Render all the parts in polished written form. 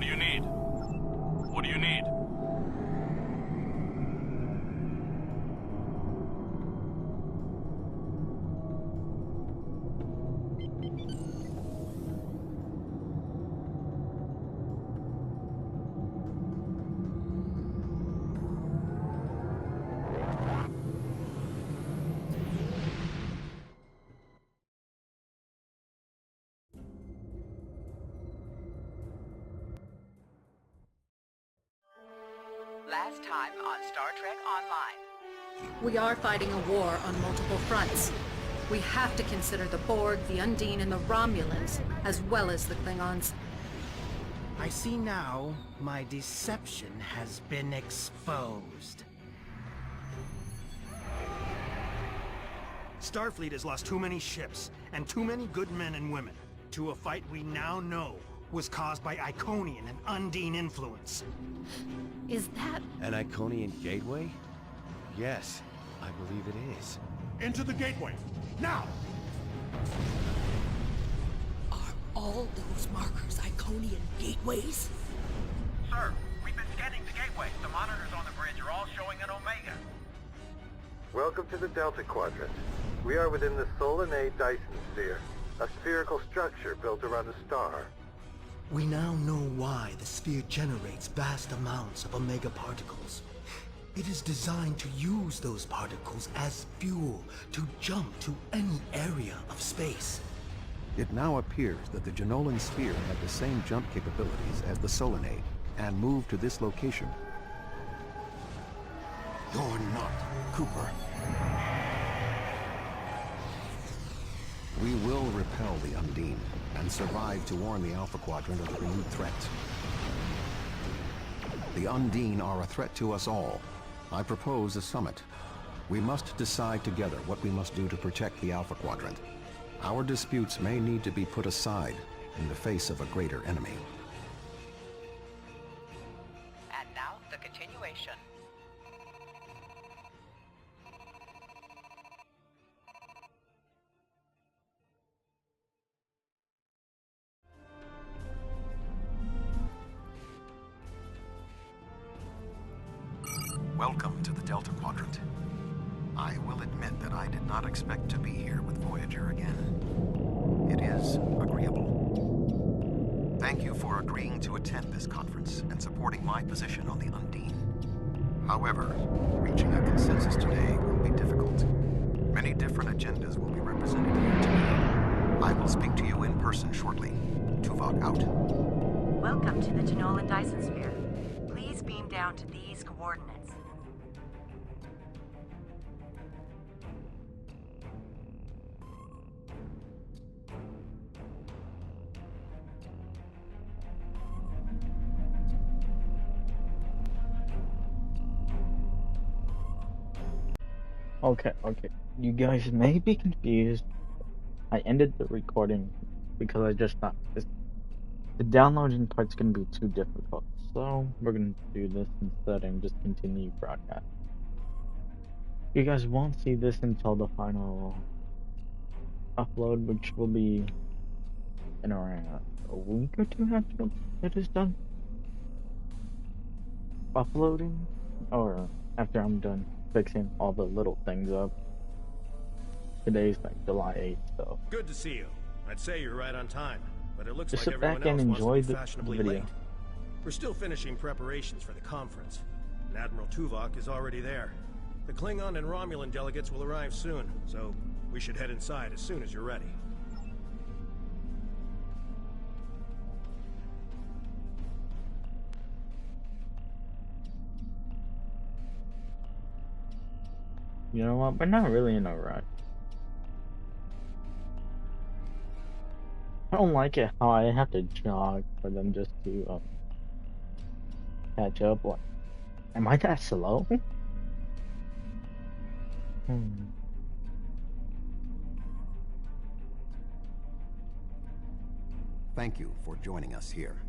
do you need? What do you need? Last time on Star Trek Online. We are fighting a war on multiple fronts. We have to consider the Borg, the Undine, and the Romulans, as well as the Klingons. I see now my deception has been exposed. Starfleet has lost too many ships, and too many good men and women, to a fight we now know was caused by Iconian and Undine influence. Is that... An Iconian gateway? Yes, I believe it is. Into the gateway, now! Are all those markers Iconian gateways? Sir, we've been scanning the gateway. The monitors on the bridge are all showing an Omega. Welcome to the Delta Quadrant. We are within the Solanae Dyson Sphere, a spherical structure built around a star. We now know why the sphere generates vast amounts of Omega particles. It is designed to use those particles as fuel to jump to any area of space. It now appears that the Jenolan Sphere had the same jump capabilities as the Solanae, and moved to this location. You're not Cooper. We will repel the Undine, and survive to warn the Alpha Quadrant of the renewed threat. The Undine are a threat to us all. I propose a summit. We must decide together what we must do to protect the Alpha Quadrant. Our disputes may need to be put aside in the face of a greater enemy. And now, the continuation. Welcome to the Delta Quadrant. I will admit that I did not expect to be here with Voyager again. It is agreeable. Thank you for agreeing to attend this conference and supporting my position on the Undine. However, reaching a consensus today will be difficult. Many different agendas will be represented here today. I will speak to you in person shortly. Tuvok out. Welcome to the Jenolan Dyson Sphere. Please beam down to these coordinates. Okay. You guys may be confused. I ended the recording because I just thought the downloading part's gonna be too difficult. So we're gonna do this instead and just continue broadcast. You guys won't see this until the final upload, which will be in around a week or two after it is done uploading, or after I'm done fixing all the little things up. Today's like July 8th, so. Good to see you. I'd say you're right on time, but it looks just like sit back everyone and else enjoy wants to the be fashionably video. late. We're still finishing preparations for the conference, and Admiral Tuvok is already there. The Klingon and Romulan delegates will arrive soon, so we should head inside as soon as you're ready. You know what? We're not really in a rush. I don't like it how I have to jog for them just to catch up. What? Am I that slow? Thank you for joining us here.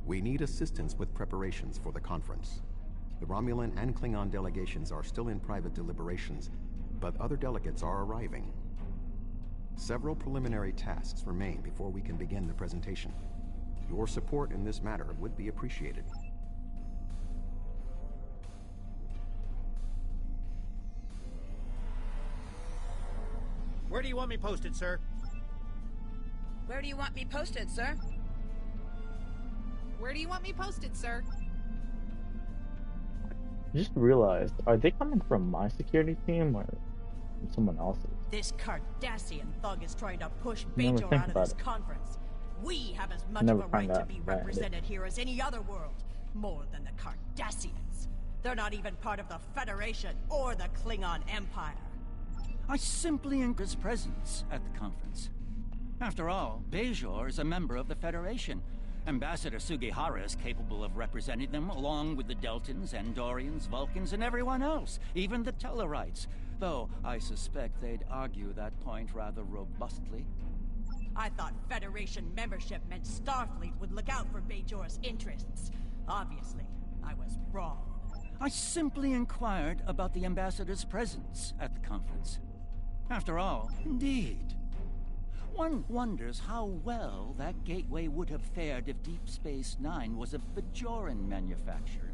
We need assistance with preparations for the conference. The Romulan and Klingon delegations are still in private deliberations, but other delegates are arriving. Several preliminary tasks remain before we can begin the presentation. Your support in this matter would be appreciated. Where do you want me posted, sir? Where do you want me posted, sir? Where do you want me posted, sir? I just realized, are they coming from my security team or from someone else's? This Cardassian thug is trying to push Never Bajor think out of about this it. conference. We have as much Never of a find right to out be right. represented here as any other world. More than the Cardassians. They're not even part of the Federation or the Klingon Empire. I simply encourage his presence at the conference. After all, Bajor is a member of the Federation. Ambassador Sugihara is capable of representing them along with the Deltans, Andorians, Vulcans, and everyone else, even the Tellarites. Though I suspect they'd argue that point rather robustly. I thought Federation membership meant Starfleet would look out for Bajor's interests. Obviously, I was wrong. I simply inquired about the Ambassador's presence at the conference. After all, indeed. One wonders how well that gateway would have fared if Deep Space Nine was a Bajoran manufacture,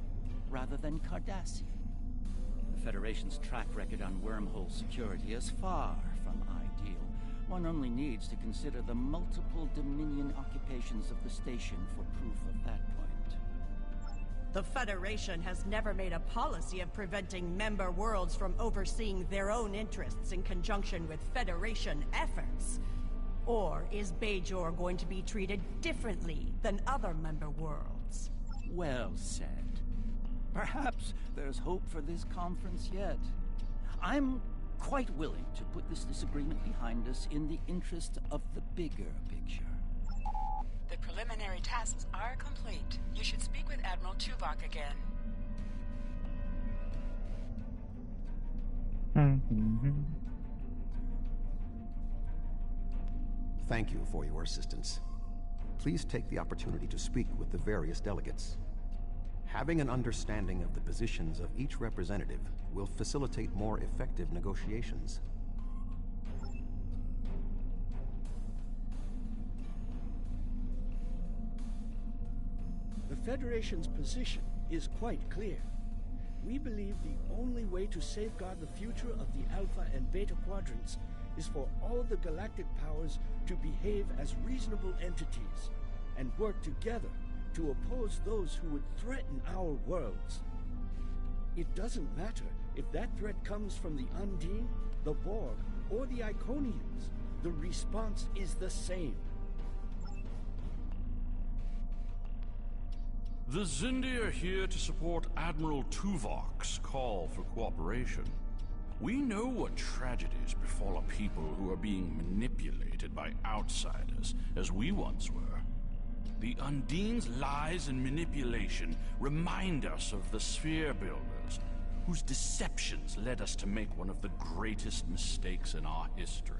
rather than Cardassian. The Federation's track record on wormhole security is far from ideal. One only needs to consider the multiple Dominion occupations of the station for proof of that point. The Federation has never made a policy of preventing member worlds from overseeing their own interests in conjunction with Federation efforts. Or is Bajor going to be treated differently than other member worlds? Well said. Perhaps there's hope for this conference yet. I'm quite willing to put this disagreement behind us in the interest of the bigger picture. The preliminary tasks are complete. You should speak with Admiral Tuvok again. Thank you for your assistance. Please take the opportunity to speak with the various delegates. Having an understanding of the positions of each representative will facilitate more effective negotiations. The Federation's position is quite clear. We believe the only way to safeguard the future of the Alpha and Beta Quadrants is for all the galactic powers to behave as reasonable entities and work together to oppose those who would threaten our worlds. It doesn't matter if that threat comes from the Undine, the Borg, or the Iconians. The response is the same. The Xindi are here to support Admiral Tuvok's call for cooperation. We know what tragedies befall a people who are being manipulated by outsiders, as we once were. The Undine's lies and manipulation remind us of the Sphere Builders, whose deceptions led us to make one of the greatest mistakes in our history.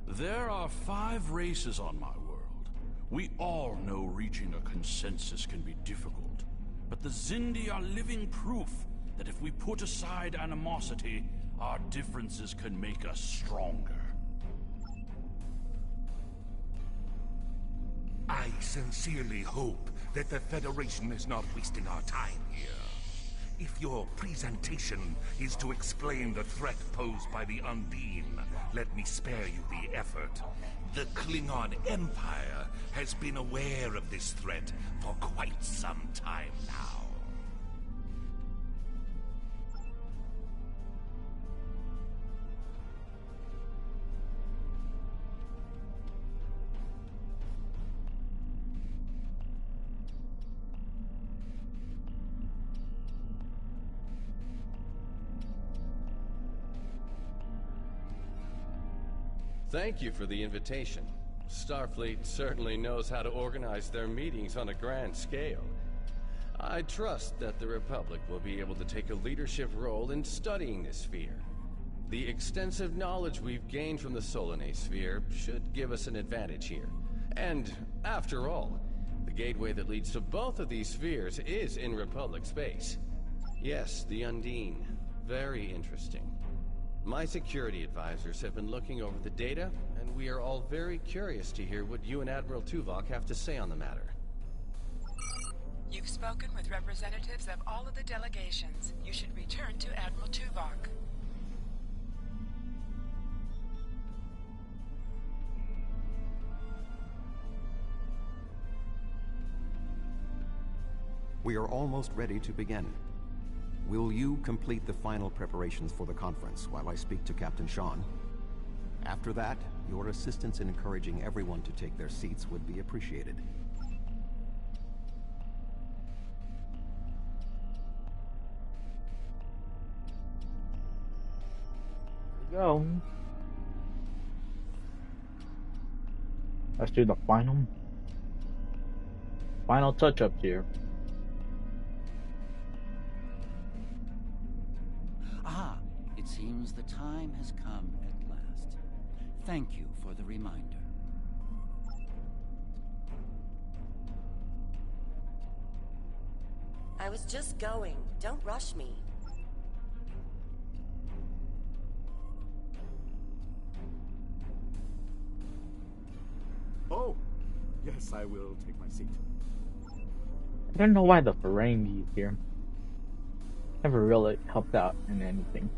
There are 5 races on my world. We all know reaching a consensus can be difficult, but the Xindi are living proof that if we put aside animosity, our differences can make us stronger. I sincerely hope that the Federation is not wasting our time here. If your presentation is to explain the threat posed by the Undine, let me spare you the effort. The Klingon Empire has been aware of this threat for quite some time now. Thank you for the invitation. Starfleet certainly knows how to organize their meetings on a grand scale. I trust that the Republic will be able to take a leadership role in studying this sphere. The extensive knowledge we've gained from the Solanae sphere should give us an advantage here. And, after all, the gateway that leads to both of these spheres is in Republic space. Yes, the Undine. Very interesting. My security advisors have been looking over the data, and we are all very curious to hear what you and Admiral Tuvok have to say on the matter. You've spoken with representatives of all of the delegations. You should return to Admiral Tuvok. We are almost ready to begin. Will you complete the final preparations for the conference while I speak to Captain Sean? After that, your assistance in encouraging everyone to take their seats would be appreciated. Go. Let's do the final touch-ups here. Ah, it seems the time has come at last. Thank you for the reminder. I was just going. Don't rush me. Oh, yes, I will take my seat. I don't know why the Ferengi is here. Never really helped out in anything.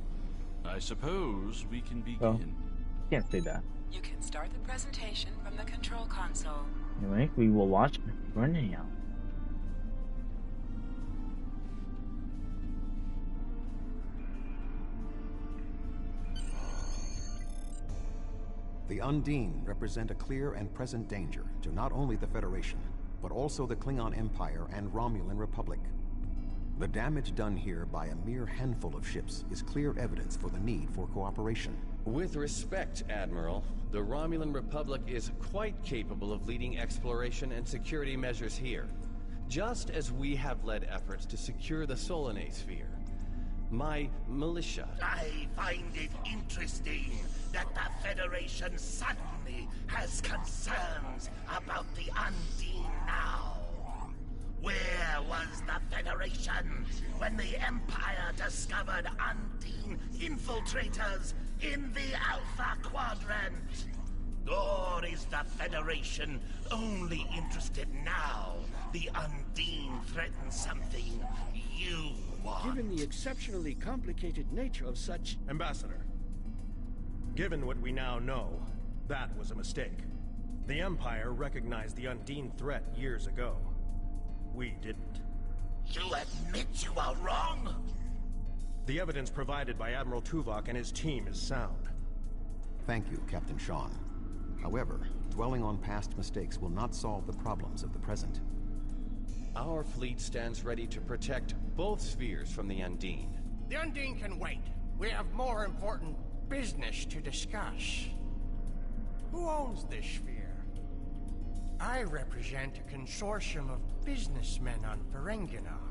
I suppose we can begin. So, can't say that. You can start the presentation from the control console. Anyway, we will watch running out. The Undine represent a clear and present danger to not only the Federation, but also the Klingon Empire and Romulan Republic. The damage done here by a mere handful of ships is clear evidence for the need for cooperation. With respect, Admiral, the Romulan Republic is quite capable of leading exploration and security measures here, just as we have led efforts to secure the Solanae sphere. My militia... I find it interesting that the Federation suddenly has concerns about the Undine now. Where was the Federation when the Empire discovered Undine infiltrators in the Alpha Quadrant? Or is the Federation only interested now the Undine threatens something you want? Given the exceptionally complicated nature of such... Ambassador, given what we now know, that was a mistake. The Empire recognized the Undine threat years ago. We didn't. You admit you are wrong? The evidence provided by Admiral Tuvok and his team is sound. Thank you, Captain Sean. However, dwelling on past mistakes will not solve the problems of the present. Our fleet stands ready to protect both spheres from the Undine. The Undine can wait. We have more important business to discuss. Who owns this sphere? I represent a consortium of businessmen on Ferenginar.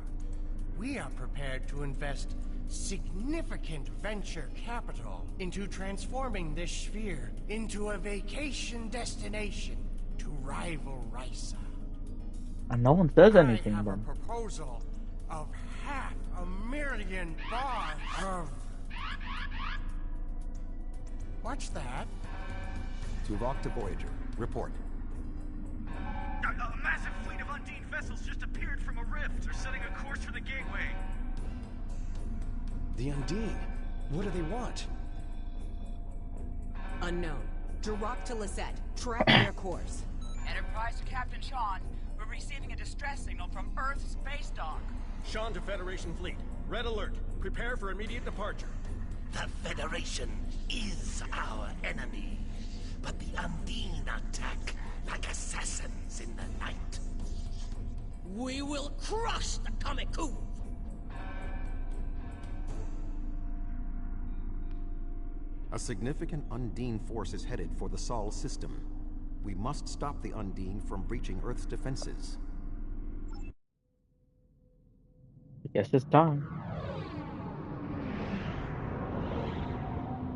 We are prepared to invest significant venture capital into transforming this sphere into a vacation destination to rival Risa. And no one says anything I have then. a proposal of $500,000 of... What's that? Tuvok to Voyager. Report. A massive fleet of Undine vessels just appeared from a rift. They're setting a course for the gateway. The Undine? What do they want? Unknown. Direct to Lisette. Track their course. Enterprise to Captain Sean. We're receiving a distress signal from Earth's space dock. Sean to Federation Fleet. Red alert. Prepare for immediate departure. The Federation is our enemy, but the Undine attack like assassins in the night. We will crush the Kamikuv! A significant Undine force is headed for the Sol system. We must stop the Undine from breaching Earth's defenses. I guess it's time.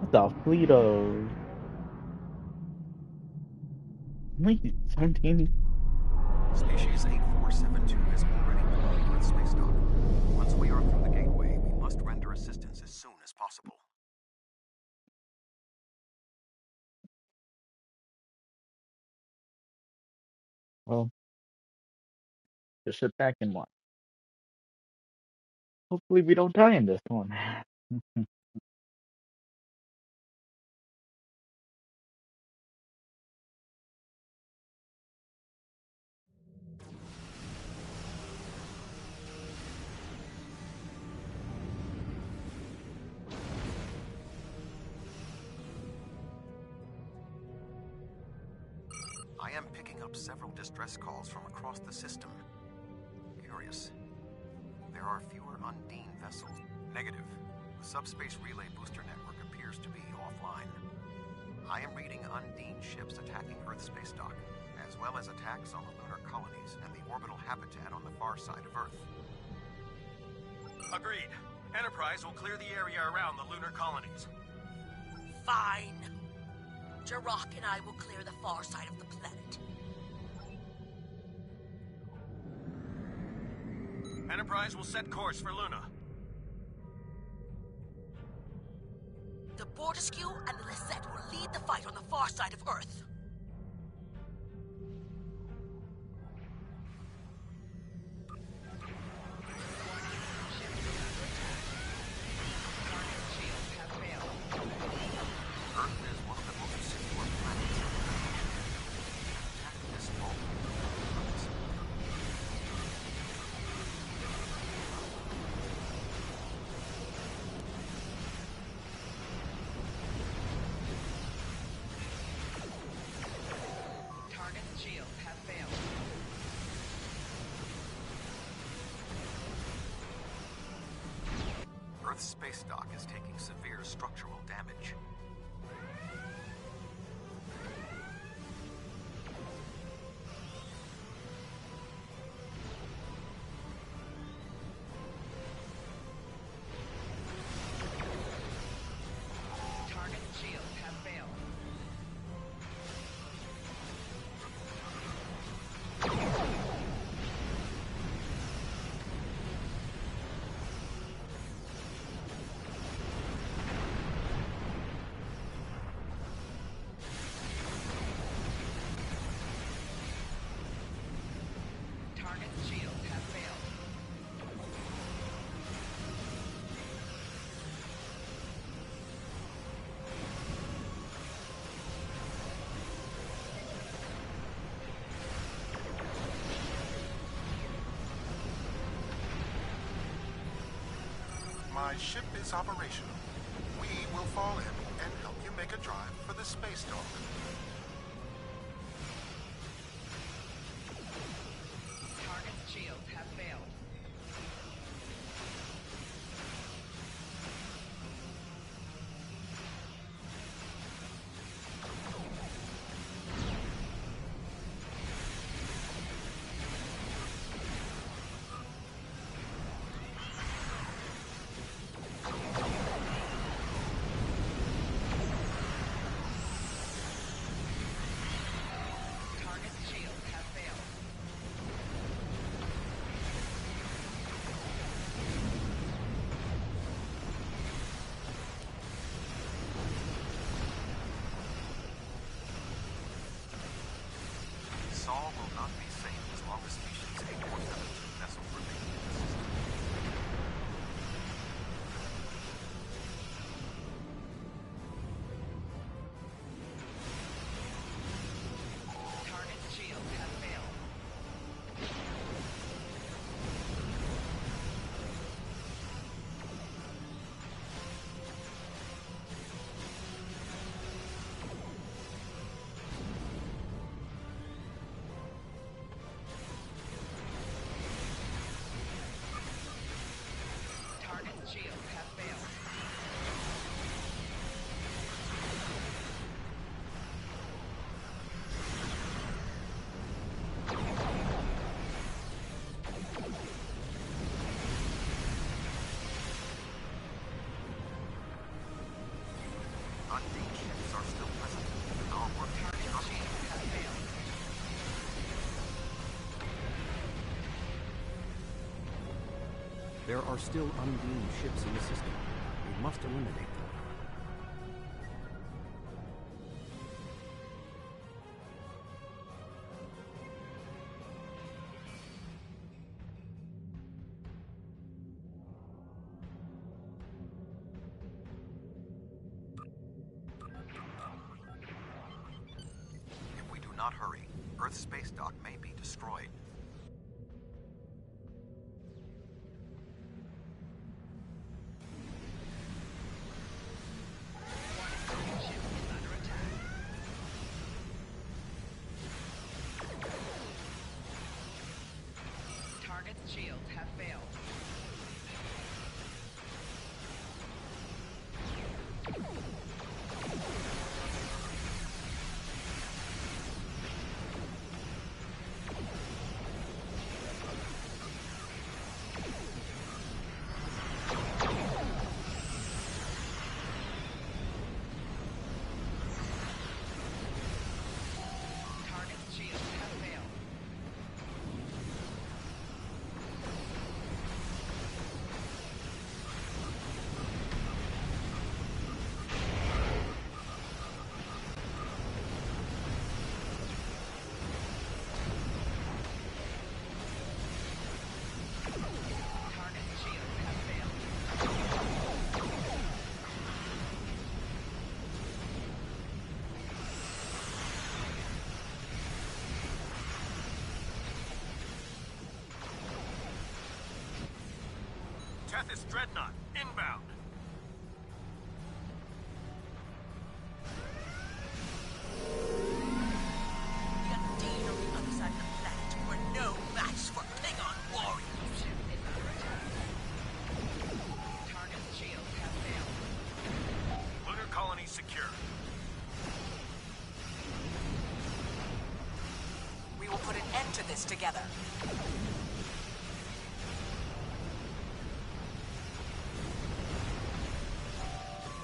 What's a fleet of... Only 17? Species 8472 is already on Earth's space dock. Once we are through the gateway, we must render assistance as soon as possible. Well, just sit back and watch. Hopefully we don't die in this one. I am picking up several distress calls from across the system. Curious. There are fewer Undine vessels. Negative. The subspace relay booster network appears to be offline. I am reading Undine ships attacking Earth space dock, as well as attacks on the lunar colonies and the orbital habitat on the far side of Earth. Agreed. Enterprise will clear the area around the lunar colonies. Fine. Jirok and I will clear the far side of the planet. Enterprise will set course for Luna. The Bortesque and the Lisette will lead the fight on the far side of Earth. Earth's space dock is taking severe structural damage. Target shields have failed. My ship is operational. We will fall in and help you make a drive for the space dock. Target's shields have failed. Sol will not be safe as long as species 8472 vessels remain in the system. Target's shields have failed. Target's shields have failed. Undine ships are still present. Our work is not have failed. There are still Undine ships in the system. We must eliminate them. not hurry. Earth's space dock may be destroyed. Target's shields have failed. Target's shields have failed. Target's shields have failed. Tethys Dreadnought, inbound. The Undine on the other side of the planet were no match for Klingon warriors. Ship is under attack. Target's shields have failed. Lunar colony secure. We will put an end to this together.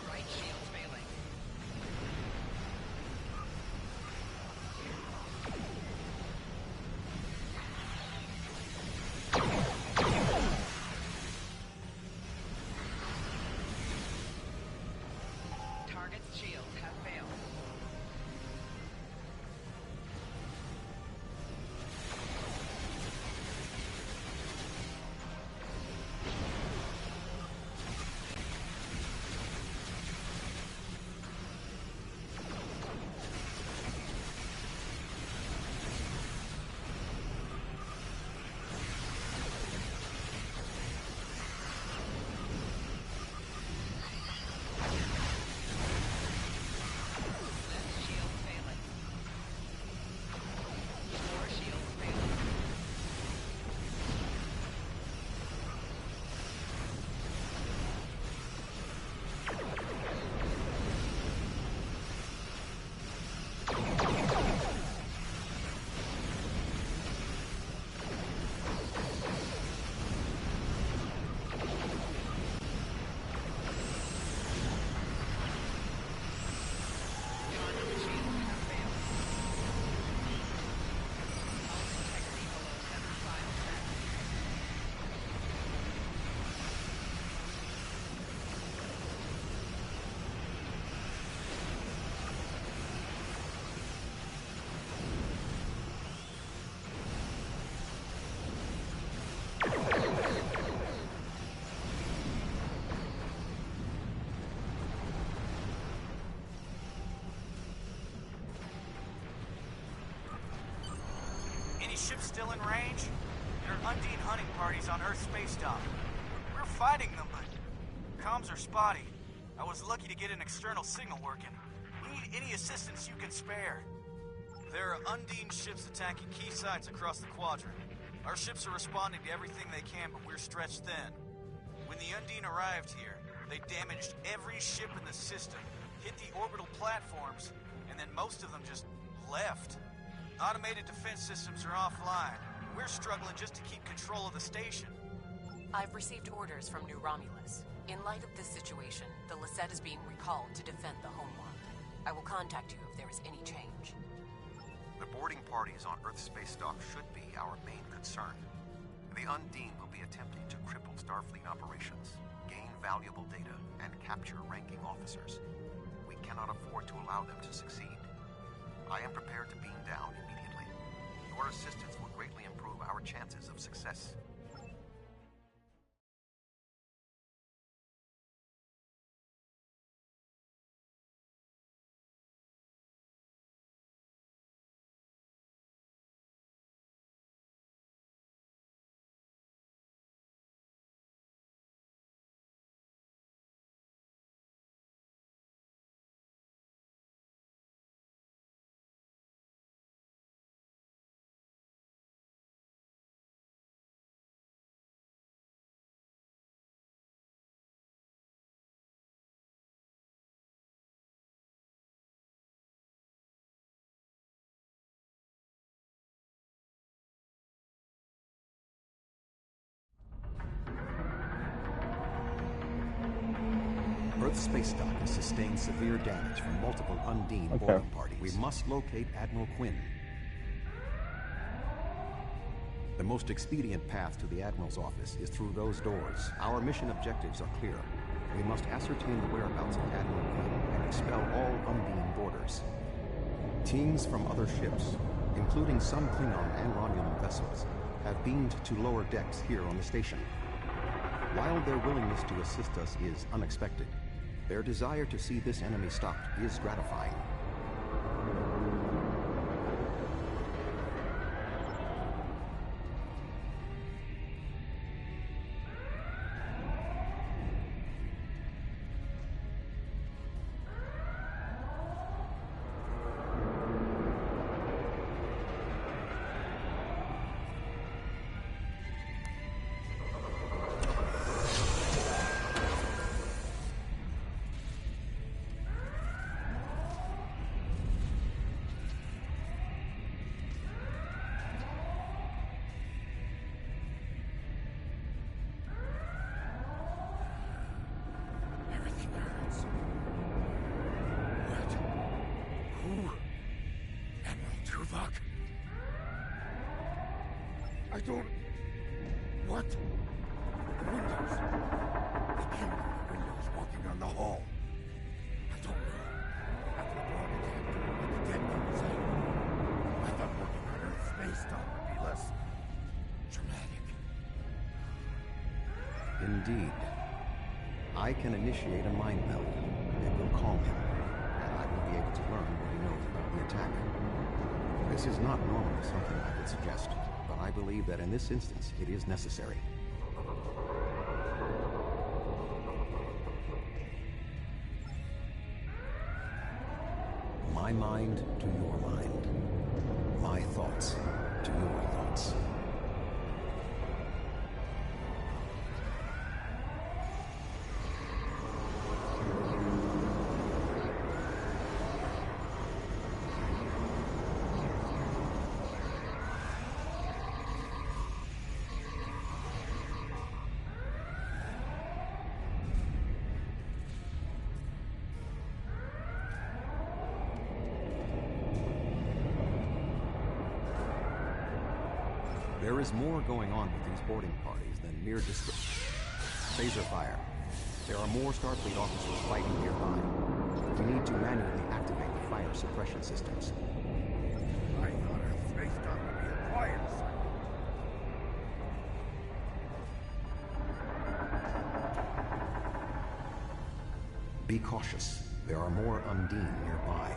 Right shields failing. Target's shields have failed. Left shield failing. More shields failing. Target's shields have failed. Hull integrity below 75%. Any ships still in range? There are Undine hunting parties on Earth's space dock. We're fighting them, but comms are spotty. I was lucky to get an external signal working. We need any assistance you can spare. There are Undine ships attacking key sites across the quadrant. Our ships are responding to everything they can, but we're stretched thin. When the Undine arrived here, they damaged every ship in the system, hit the orbital platforms, and then most of them just left. Automated defense systems are offline. We're struggling just to keep control of the station. I've received orders from New Romulus. In light of this situation, the Lisette is being recalled to defend the homeworld. I will contact you if there is any change. The boarding parties on Earth's space dock should be our main concern. The Undine will be attempting to cripple Starfleet operations, gain valuable data, and capture ranking officers. We cannot afford to allow them to succeed. I am prepared to beam down immediately. Your assistance will greatly improve our chances of success. Earth space dock has sustained severe damage from multiple Undine boarding parties. We must locate Admiral Quinn. The most expedient path to the Admiral's office is through those doors. Our mission objectives are clear. We must ascertain the whereabouts of Admiral Quinn and expel all Undine boarders. Teams from other ships, including some Klingon and Romulan vessels, have beamed to lower decks here on the station. While their willingness to assist us is unexpected, their desire to see this enemy stopped is gratifying. I don't... What? The windows. I came from the windows walking down the hall. I don't know. After the bomb attack, the dead man was here. I thought working on Earth space dock would be less... dramatic. Indeed. I can initiate a mind meld. It will calm him, and I will be able to learn what he knows about the attack. This is not normally something I would suggest, but I believe that in this instance it is necessary. My mind to your mind. My thoughts to your thoughts. There is more going on with these boarding parties than mere phaser fire. There are more Starfleet officers fighting nearby. We need to manually activate the fire suppression systems. I thought Earth space dock would be a quiet assignment. Be cautious. There are more Undine nearby.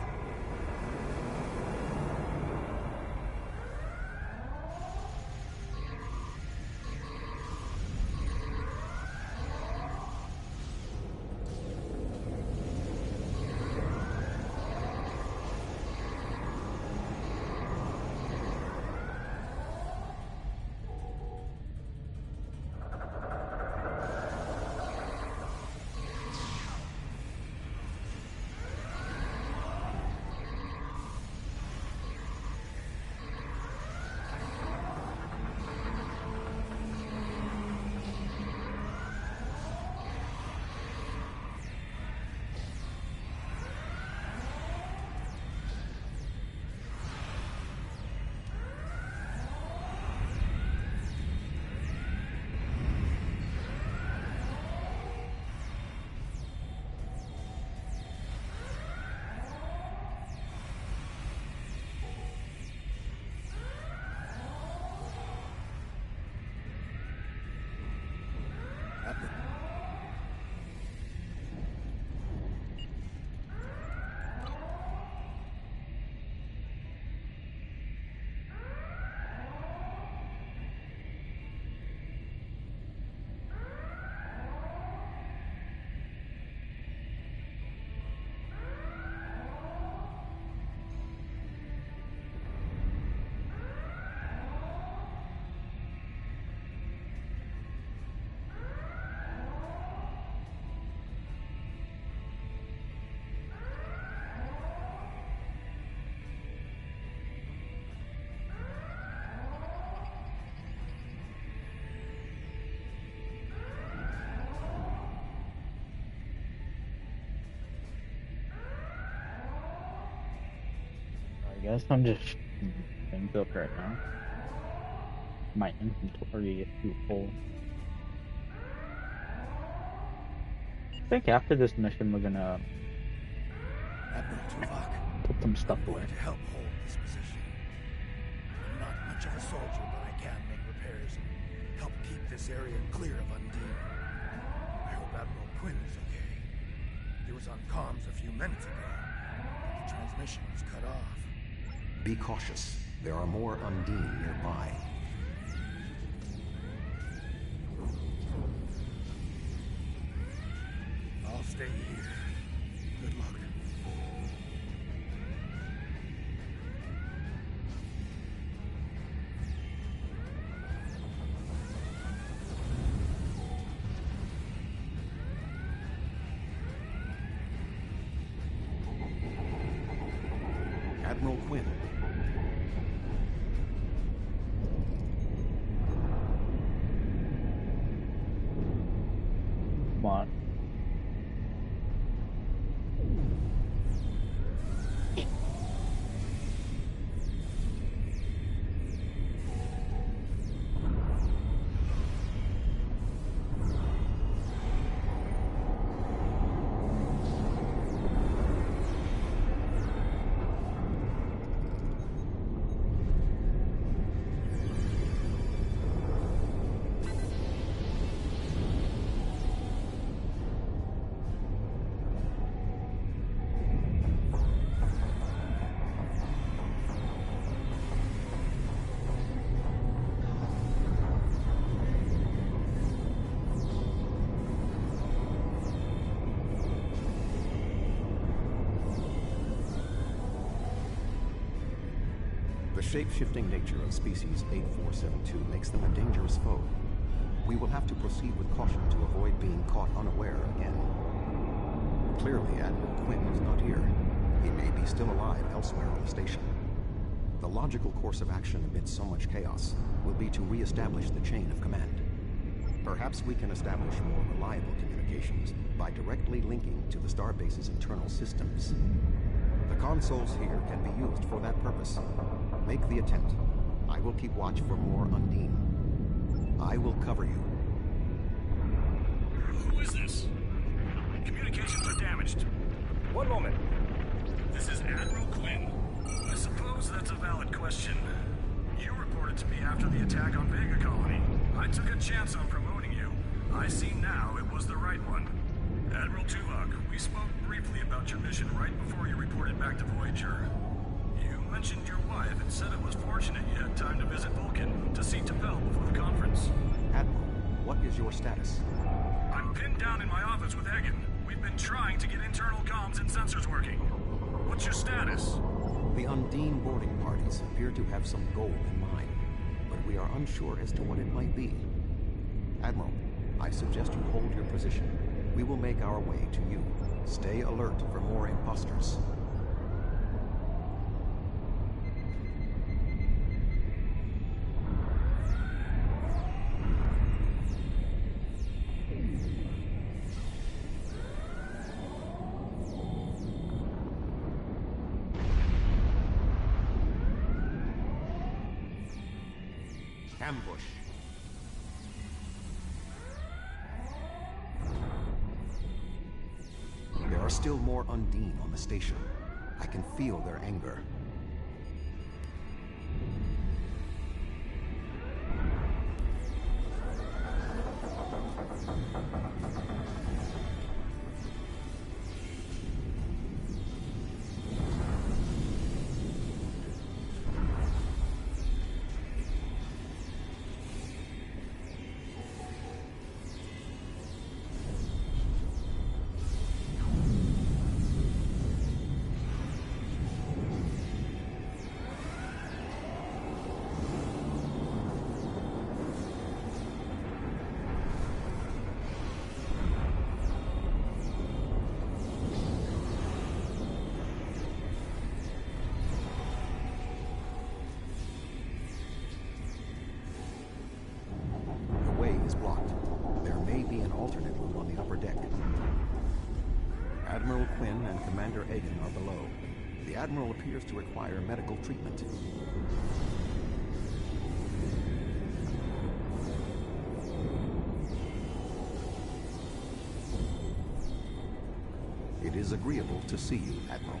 guess I'm just things up right now. My inventory is too full. I think after this mission we're gonna Admiral Tuvok, put some stuff I'm away. going to help hold this position. I'm not much of a soldier, but I can make repairs and help keep this area clear of Undine. I hope Admiral Quinn is okay. He was on comms a few minutes ago, but the transmission was cut off. Be cautious. There are more Undine nearby. I'll stay here. Good luck. Admiral Quinn. Come on. The shape-shifting nature of species 8472 makes them a dangerous foe. We will have to proceed with caution to avoid being caught unaware again. Clearly, Admiral Quinn is not here. He may be still alive elsewhere on the station. The logical course of action amidst so much chaos will be to re-establish the chain of command. Perhaps we can establish more reliable communications by directly linking to the Starbase's internal systems. The consoles here can be used for that purpose. Make the attempt. I will keep watch for more Undine. I will cover you. Who is this? Communications are damaged. One moment. This is Admiral Quinn. I suppose that's a valid question. You reported to me after the attack on Vega Colony. I took a chance on promoting you. I see now it was the right one. Admiral Tuvok, we spoke briefly about your mission right before you reported back to Voyager. You mentioned your wife and said it was fortunate you had time to visit Vulcan to see T'Pel before the conference. Admiral, what is your status? I'm pinned down in my office with Egan. We've been trying to get internal comms and sensors working. What's your status? The Undine boarding parties appear to have some goal in mind, but we are unsure as to what it might be. Admiral, I suggest you hold your position. We will make our way to you. Stay alert for more imposters. Ambush. There are still more Undine on the station. I can feel their anger. Is blocked. There may be an alternate route on the upper deck. Admiral Quinn and Commander Egan are below. The Admiral appears to require medical treatment. It is agreeable to see you, Admiral.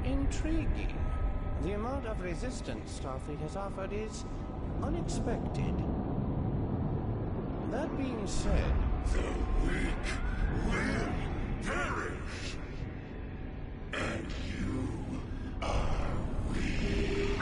Intriguing. The amount of resistance Starfleet has offered is unexpected. That being said... The weak will perish. And you are weak.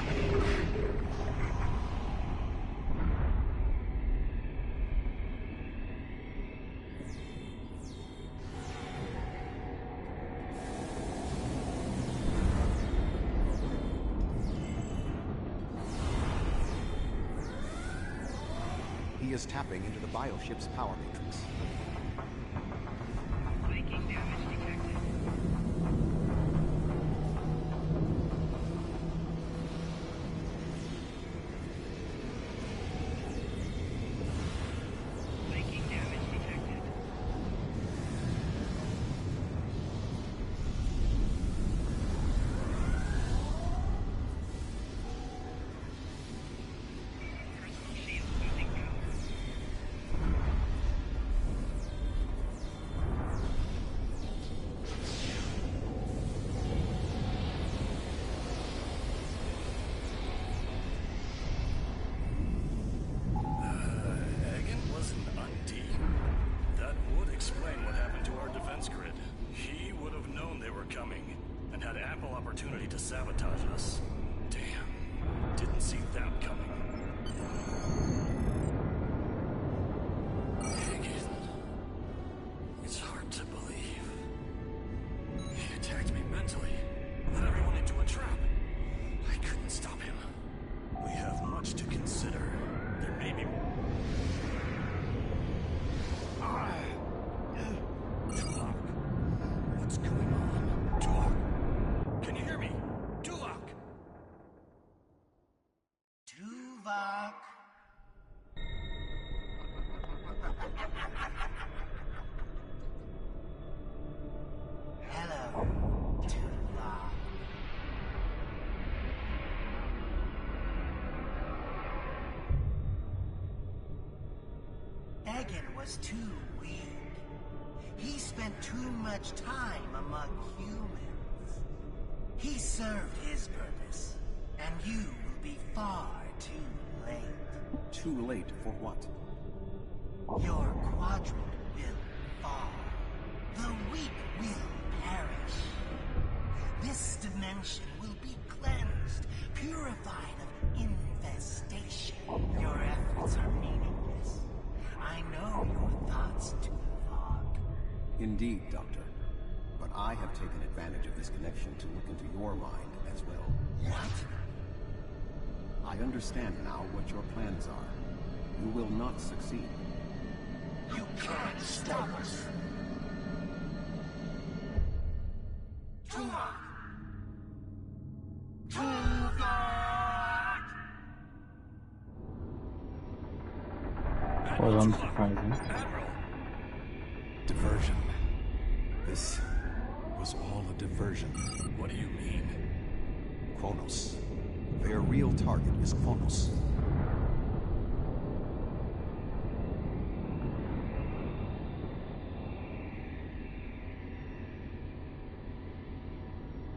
He is tapping into the bioship's power matrix. Making damage detected. Making damage detected. Shield losing power. Egan was an Undine. That would explain what happened to our defense grid. He would have known they were coming, and had ample opportunity to sabotage us. Damn. Didn't see that coming. Egan. It's hard to believe. He attacked me mentally, led everyone into a trap. I couldn't stop him. We have much to consider. There may be... Tuvok. What's going on? Tuvok. Can you hear me? Tuvok. Tuvok. Hello, Tuvok. Egan was too weak. He spent too much time among humans. He served his purpose, and you will be far too late. Too late for what? Your quadrant will fall. The weak will perish. This dimension will be cleansed, purified of infestation. Your efforts are meaningless. I know your thoughts, Tuvok. Indeed, Doctor. But I have taken advantage of this connection to look into your mind as well. What? I understand now what your plans are. You will not succeed. You can't stop us. Tuvok! Tuvok! Was unsurprising. Diversion. This was all a diversion. What do you mean? Kronos. Their real target is Kronos.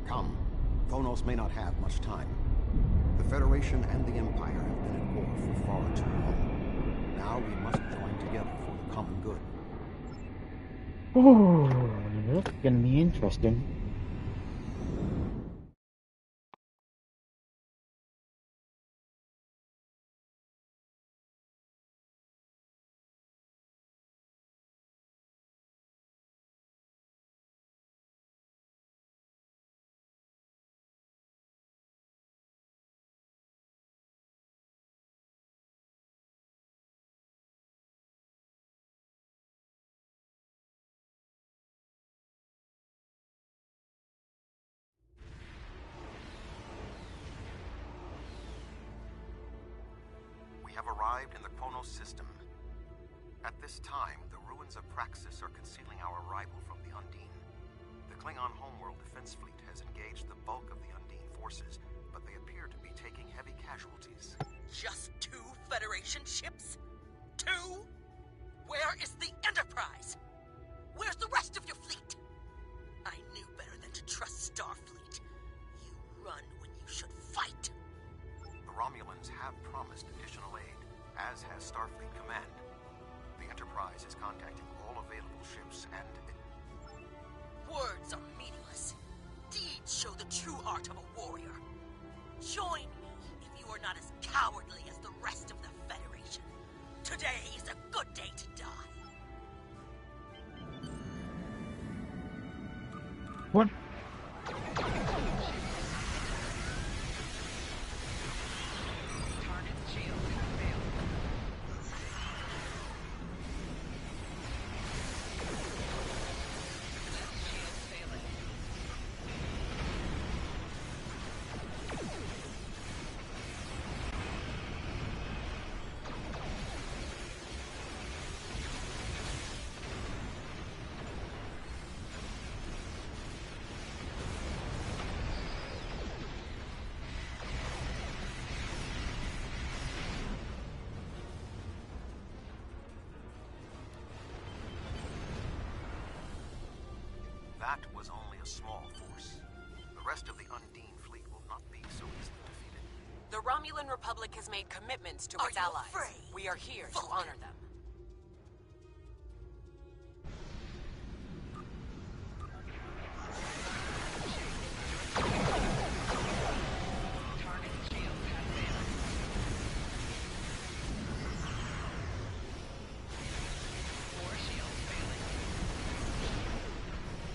Come. Kronos may not have much time. The Federation and the Empire have been at war for far too long. Now we must join together for the common good. Oh, that's gonna be interesting. We have arrived in the Kronos system. At this time, the ruins of Praxis are concealing our arrival from the Undine. The Klingon homeworld defense fleet has engaged the bulk of the Undine forces, but they appear to be taking heavy casualties. Just 2 Federation ships? 2? Where is the Enterprise? Where's the rest of your fleet? I knew better than to trust Starfleet. You run when you should fight. The Romulans have promised additional aid, as has Starfleet Command. The Enterprise is contacting all available ships and... Words are meaningless. Deeds show the true art of a warrior. Join me if you are not as cowardly as the rest of the Federation. Today is a good day to die. What? That was only a small force. The rest of the Undine fleet will not be so easily defeated. The Romulan Republic has made commitments to its allies. We are here to honor them.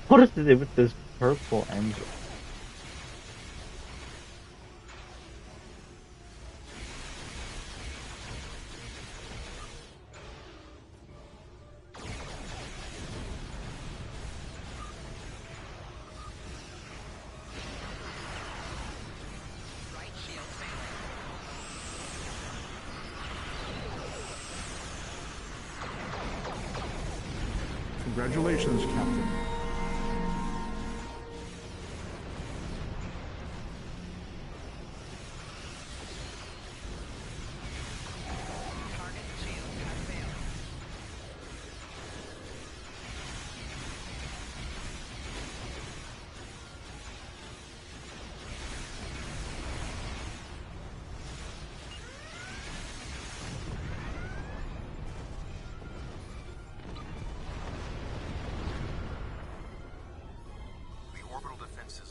What is it with this purple engine? Congratulations, Captain.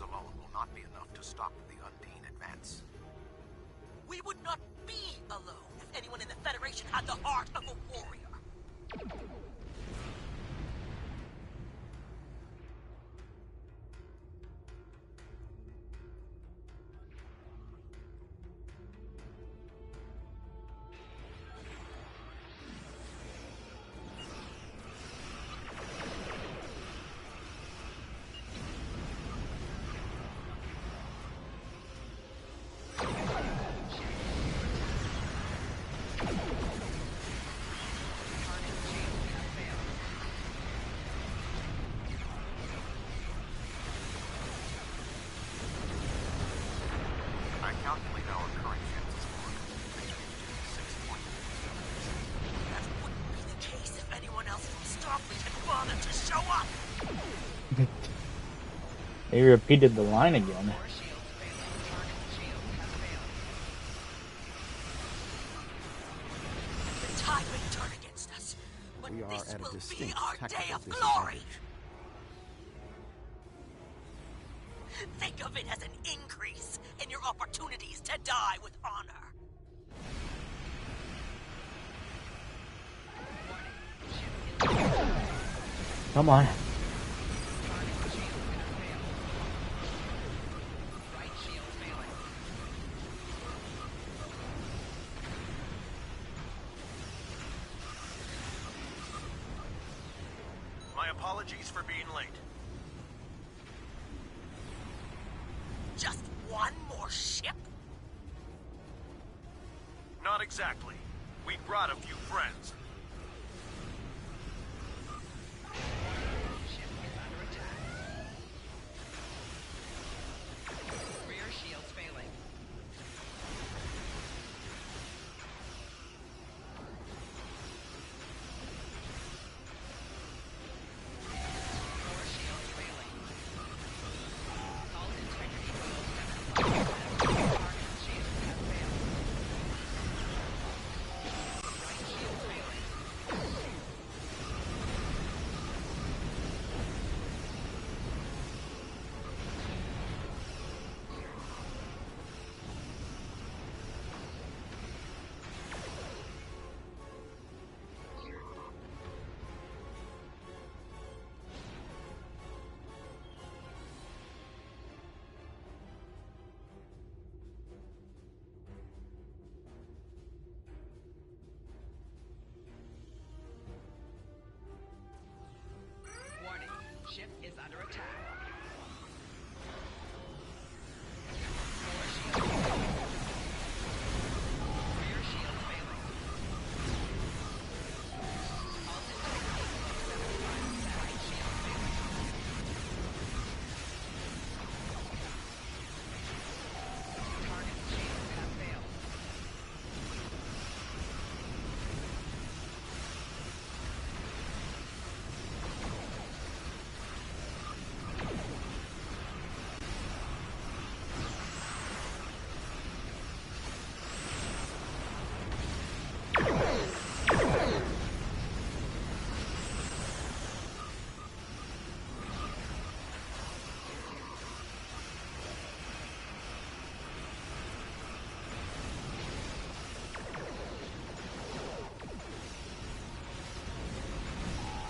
alone will not be enough to stop the Undine advance. We would not be alone if anyone in the Federation had the heart of a warrior. Starfleet had bothered to show up! They repeated the line again. The tide may turn against us, but We are this at a will be distinct our day tactical of glory! disadvantage. Think of it as an increase in your opportunities to die with honor. Come on. My apologies for being late. Just one more ship? Not exactly. We brought a few friends. Rear shields failing. Core shields failing. Hull integrity below 7%. Target shields have failed. Right shield failing. Warning, ship is under attack. Core shields failing. Rear shields failing. Hull integrity below 75%. Right shield failing. Target shields have failed.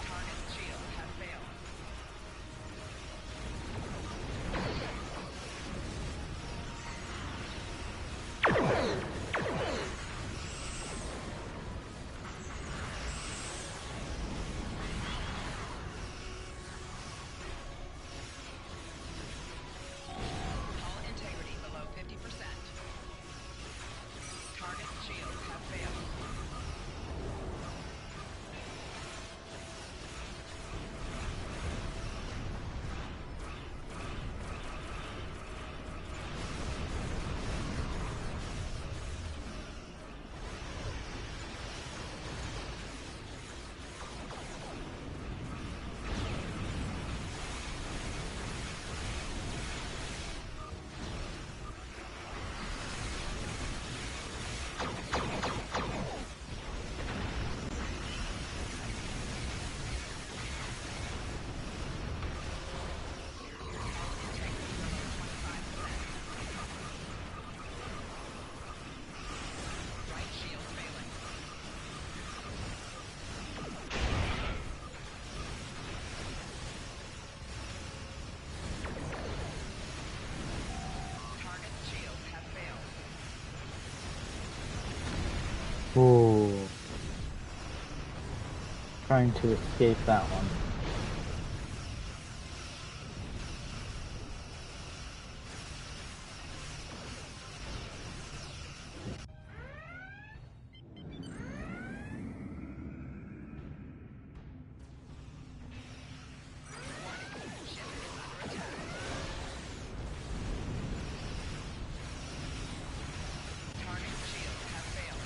Target shields have failed. Hull integrity below 50%. Target shields have failed. Right shield failing. Target shields have failed. Ooh. Trying to escape that one. Target shields have failed.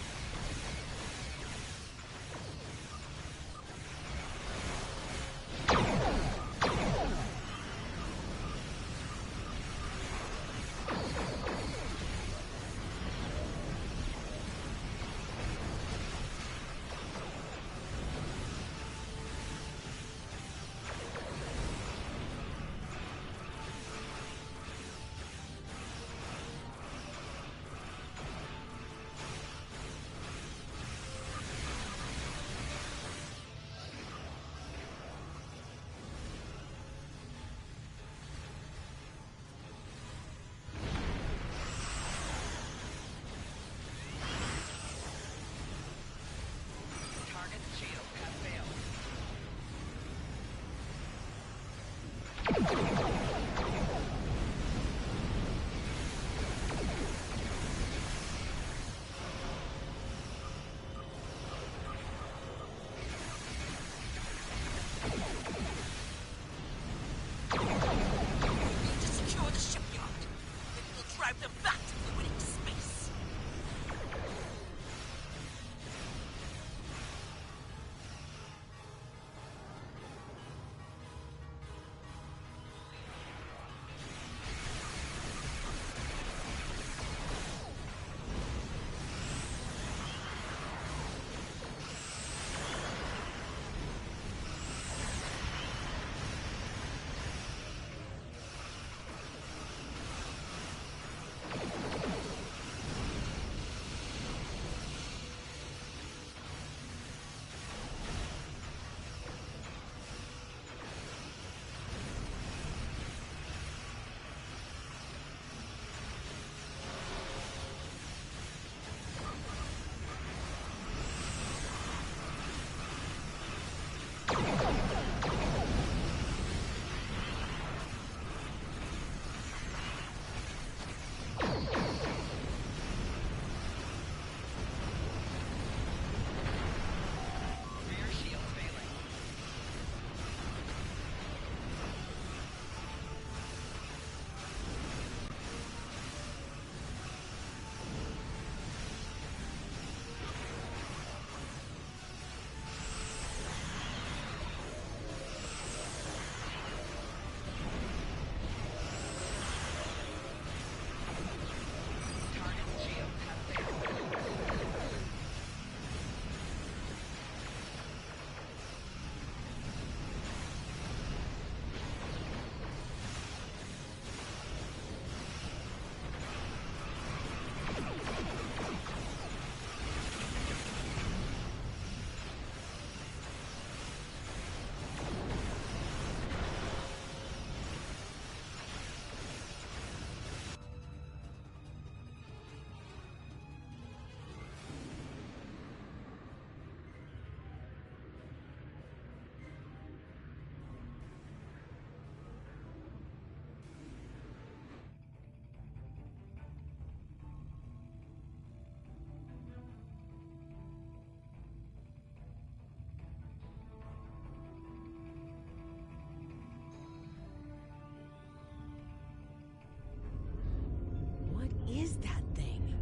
is that thing?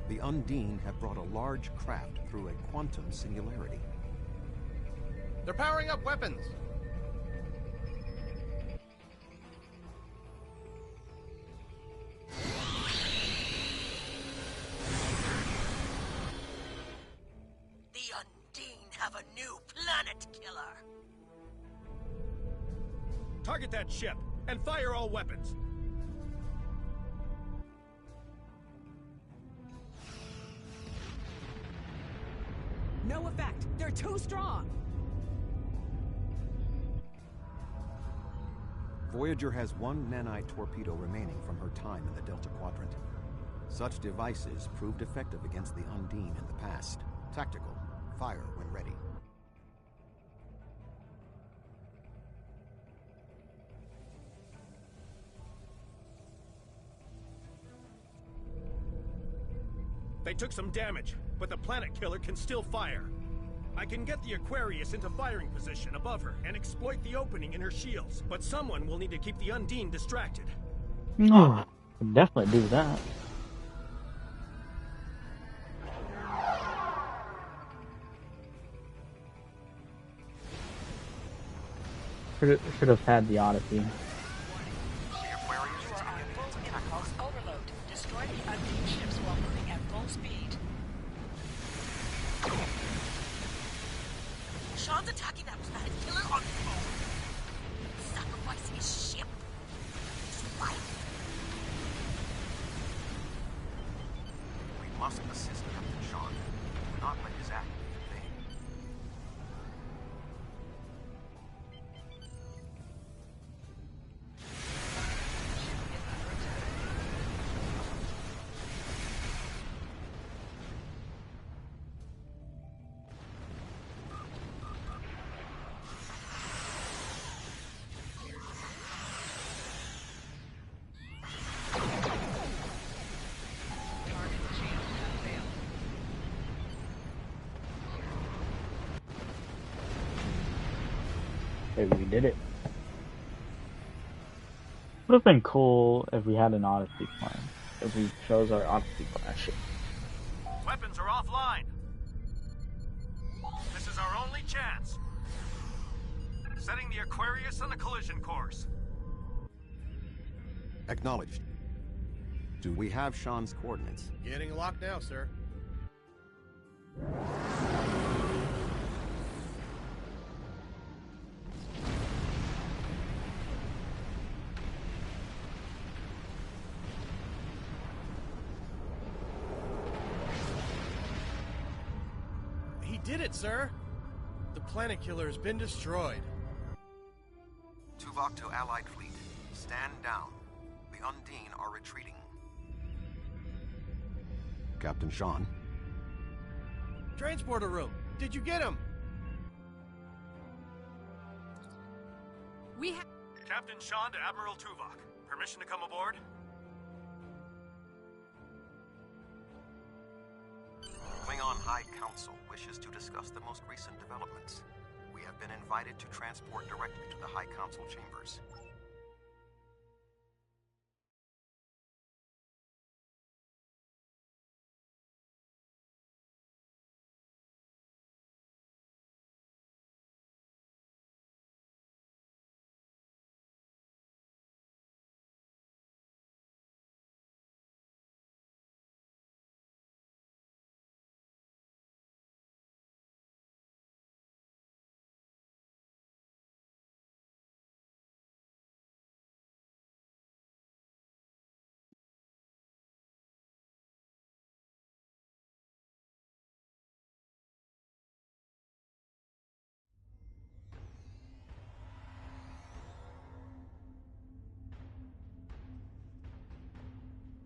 The Undine have brought a large craft through a quantum singularity. They're powering up weapons! The Undine have a new planet killer! Target that ship, and fire all weapons! No effect! They're too strong! Voyager has one nanite torpedo remaining from her time in the Delta Quadrant. Such devices proved effective against the Undine in the past. Tactical. Fire when ready. They took some damage, but the planet killer can still fire. I can get the Aquarius into firing position above her and exploit the opening in her shields, but someone will need to keep the Undine distracted. No, I can definitely do that. Should have had the Odyssey. Overload. Destroy the Undine ships while moving at full speed. Sean's attacking that planet killer on his own. Sacrificing his ship. His life. We must assist Captain Sean. Do not let his act be in vain. Hey, we did it. Would have been cool if we had an Odyssey plan. If we chose our Odyssey plan ship. Weapons are offline. This is our only chance. Setting the Aquarius on a collision course. Acknowledged. Do we have Sean's coordinates? Getting locked now, sir. He did it, sir. The planet killer has been destroyed. Tuvok to Allied fleet. Stand down. The Undine are retreating. Captain Sean. Transporter room. Did you get him? We have... Captain Sean to Admiral Tuvok. Permission to come aboard? Klingon High Council wishes to discuss the most recent developments. We have been invited to transport directly to the High Council chambers.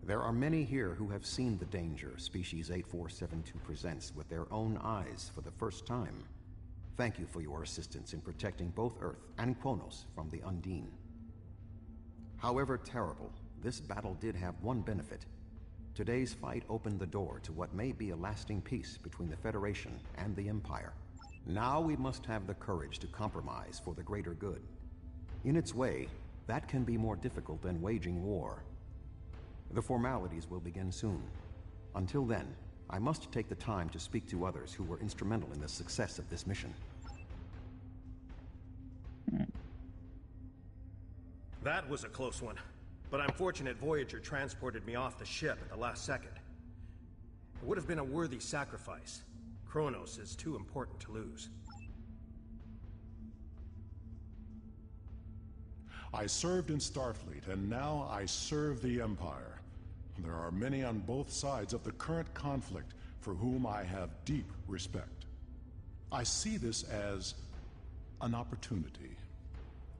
There are many here who have seen the danger Species 8472 presents with their own eyes for the first time. Thank you for your assistance in protecting both Earth and Kronos from the Undine. However terrible, this battle did have one benefit. Today's fight opened the door to what may be a lasting peace between the Federation and the Empire. Now we must have the courage to compromise for the greater good. In its way, that can be more difficult than waging war. The formalities will begin soon. Until then, I must take the time to speak to others who were instrumental in the success of this mission. That was a close one. But I'm fortunate Voyager transported me off the ship at the last second. It would have been a worthy sacrifice. Kronos is too important to lose. I served in Starfleet, and now I serve the Empire. There are many on both sides of the current conflict for whom I have deep respect. I see this as an opportunity.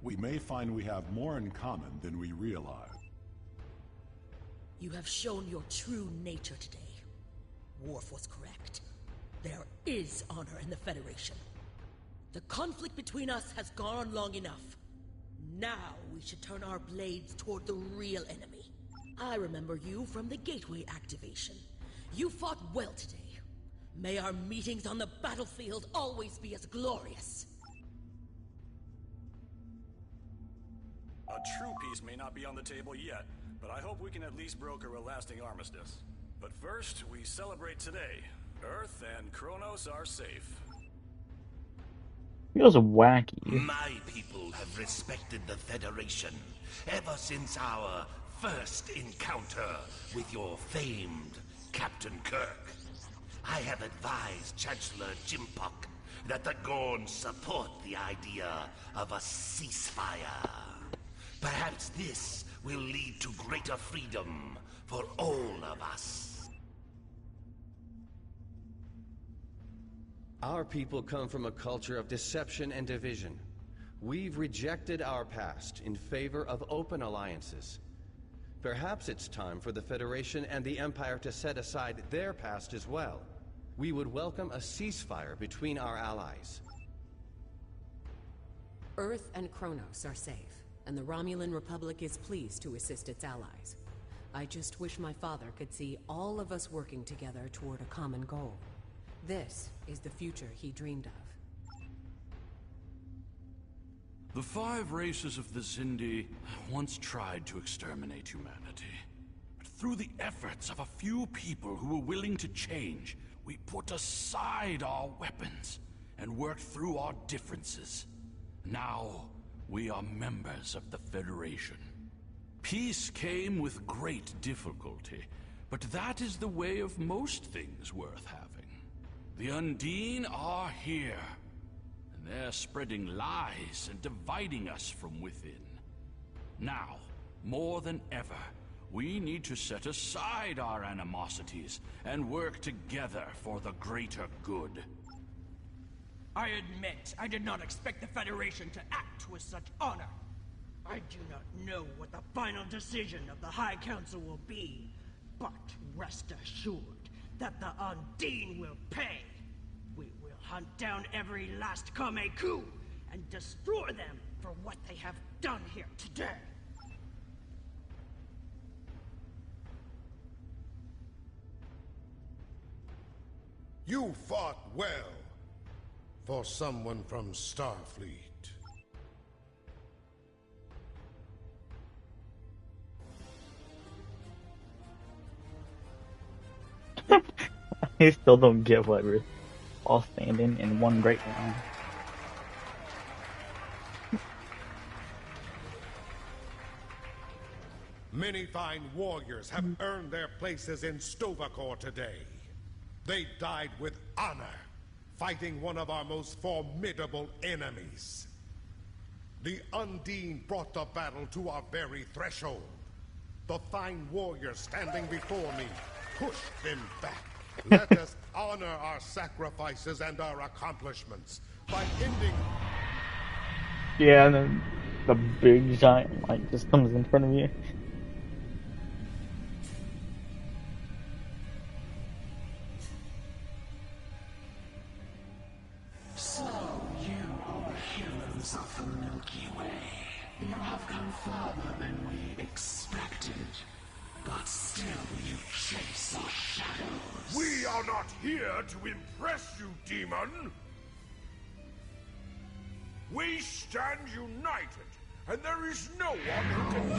We may find we have more in common than we realize. You have shown your true nature today. Worf was correct. There is honor in the Federation. The conflict between us has gone on long enough. Now we should turn our blades toward the real enemy. I remember you from the Gateway activation. You fought well today. May our meetings on the battlefield always be as glorious. A true peace may not be on the table yet, but I hope we can at least broker a lasting armistice. But first, we celebrate today. Earth and Kronos are safe. Feels wacky. My people have respected the Federation ever since our first encounter with your famed Captain Kirk. I have advised Chancellor Jimpok that the Gorns support the idea of a ceasefire. Perhaps this will lead to greater freedom for all of us. Our people come from a culture of deception and division. We've rejected our past in favor of open alliances. Perhaps it's time for the Federation and the Empire to set aside their past as well. We would welcome a ceasefire between our allies. Earth and Kronos are safe, and the Romulan Republic is pleased to assist its allies. I just wish my father could see all of us working together toward a common goal. This is the future he dreamed of. The 5 races of the Zindi once tried to exterminate humanity. But through the efforts of a few people who were willing to change, we put aside our weapons and worked through our differences. Now, we are members of the Federation. Peace came with great difficulty, but that is the way of most things worth having. The Undine are here, and they're spreading lies and dividing us from within. Now, more than ever, we need to set aside our animosities and work together for the greater good. I admit, I did not expect the Federation to act with such honor. I do not know what the final decision of the High Council will be, but rest assured that the Undine will pay. We will hunt down every last Kameku and destroy them for what they have done here today. You fought well for someone from Starfleet. I still don't get why we're all standing in one great line. Many fine warriors have earned their places in Sto-vo-kor today. They died with honor, fighting one of our most formidable enemies. The Undine brought the battle to our very threshold. The fine warriors standing before me pushed them back. Let us honor our sacrifices and our accomplishments by ending... Yeah, and then the big giant light just comes in front of you. So, you are humans of the Milky Way. You have come further than we expected. But still you chase our shadows. We are not here to impress you, demon! We stand united, and there is no one who can...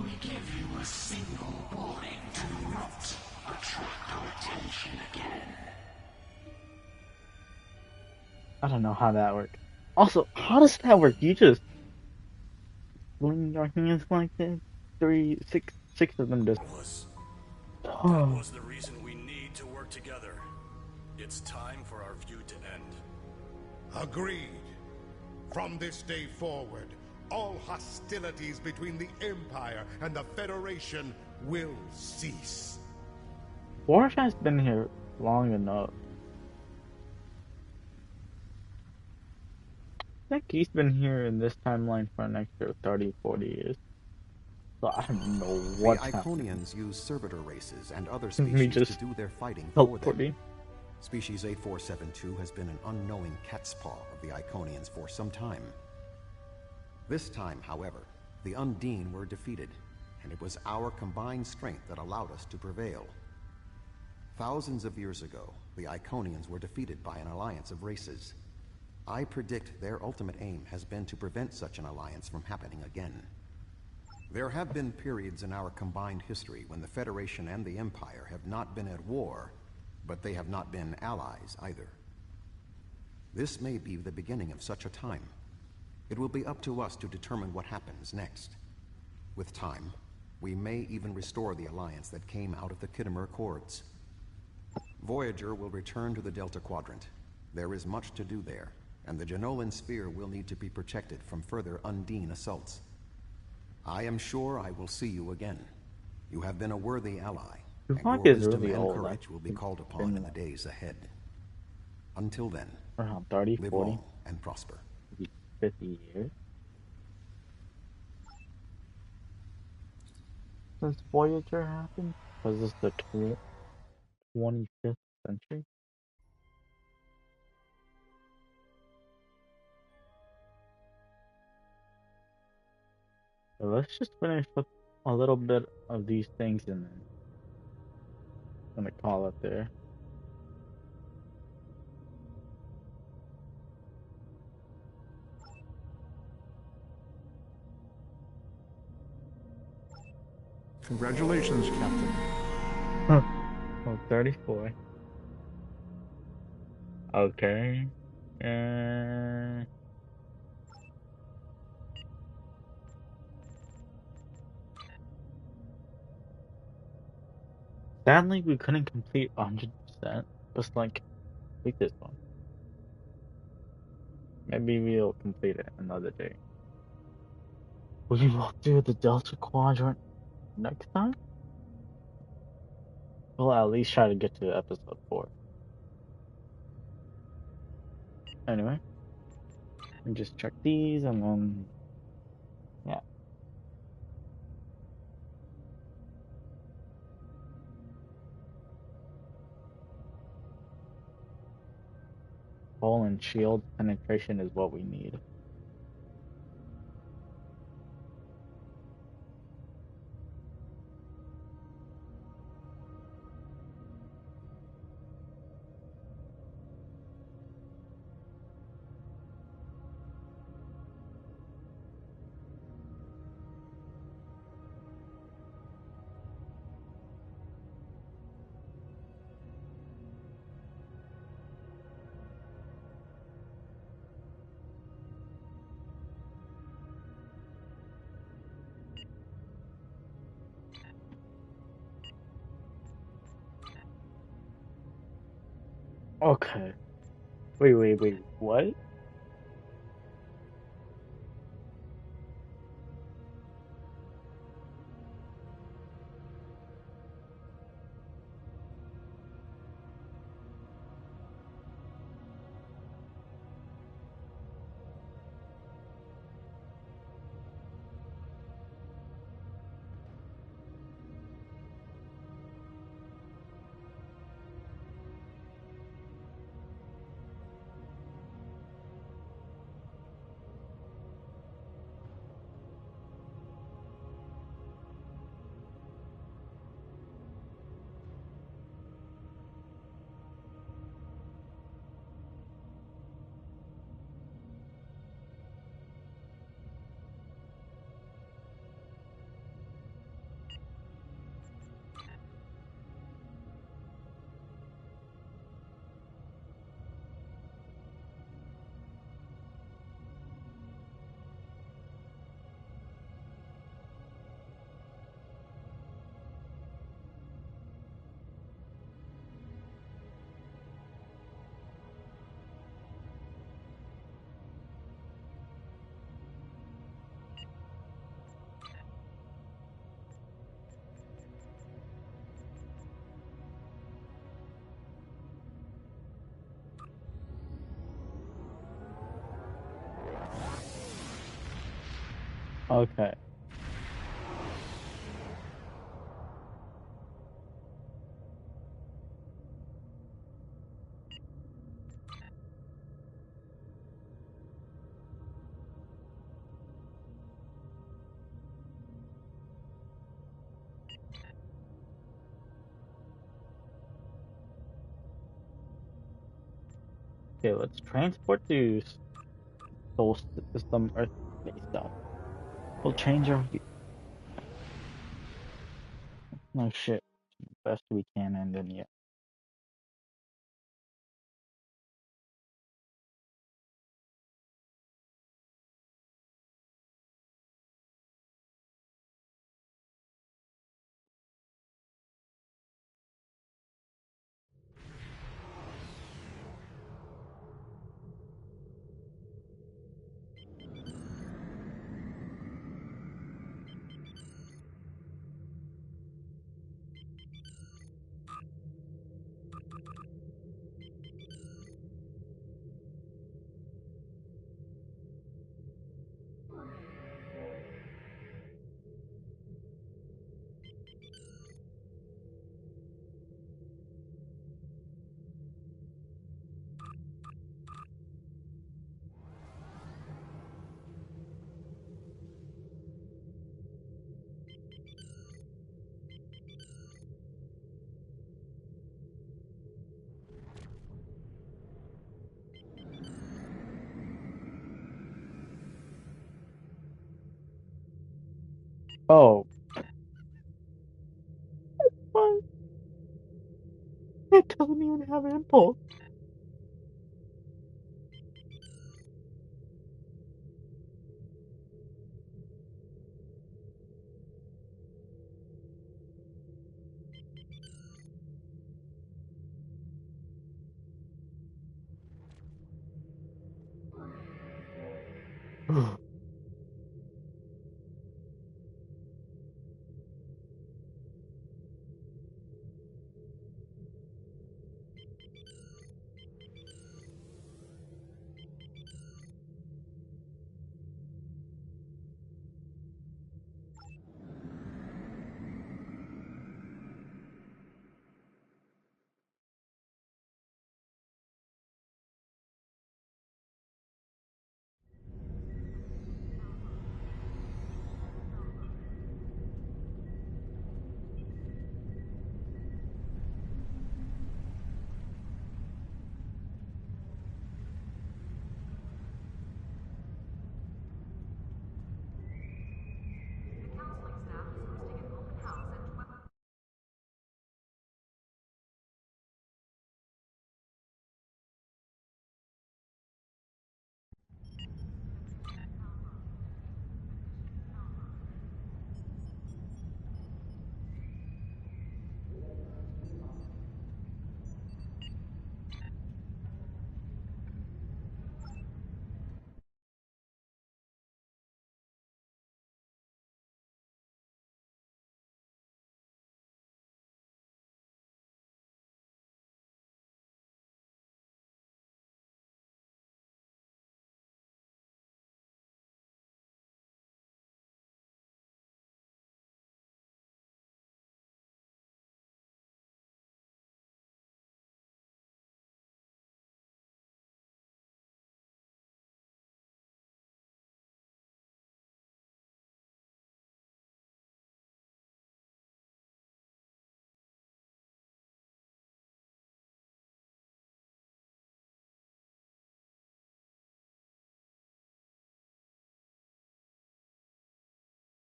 We give you a single warning to not attract our attention again. I don't know how that works. Also, how does that work? You just swing your hands like this? Six of them just. That was the reason we need to work together. It's time for our feud to end. Agreed. From this day forward, all hostilities between the Empire and the Federation will cease. Worf has been here long enough. I think he's been here in this timeline for an extra 30, 40 years. So I don't know what's happening. The Iconians use servitor races and other species to do their fighting for them. Species 8472 has been an unknowing cat's paw of the Iconians for some time. This time, however, the Undine were defeated, and it was our combined strength that allowed us to prevail. Thousands of years ago, the Iconians were defeated by an alliance of races. I predict their ultimate aim has been to prevent such an alliance from happening again. There have been periods in our combined history when the Federation and the Empire have not been at war, but they have not been allies either. This may be the beginning of such a time. It will be up to us to determine what happens next. With time, we may even restore the alliance that came out of the Khitomer Accords. Voyager will return to the Delta Quadrant. There is much to do there, and the Jenolan Sphere will need to be protected from further Undine assaults. I am sure I will see you again. You have been a worthy ally, and your wisdom and courage will be called upon in the days ahead. Until then, around 30, live 40, long and prosper. 50 years. Since Voyager happened? Was this the 25th century? So let's just finish with a little bit of these things and then I'm gonna call it there. Congratulations, Captain. Huh. Oh, 34. Okay. Sadly, we couldn't complete 100%. Just like complete this one. Maybe we'll complete it another day. We will do the Delta Quadrant next time? We'll at least try to get to episode 4. Anyway, we just check these and then, yeah. Hull and shield penetration is what we need. Okay. Wait, what? Okay. Okay, let's transport to Soul System Earth base stuff. We'll change our view. No shit. Best we can and then yeah. Oh, what? It doesn't even have impulse.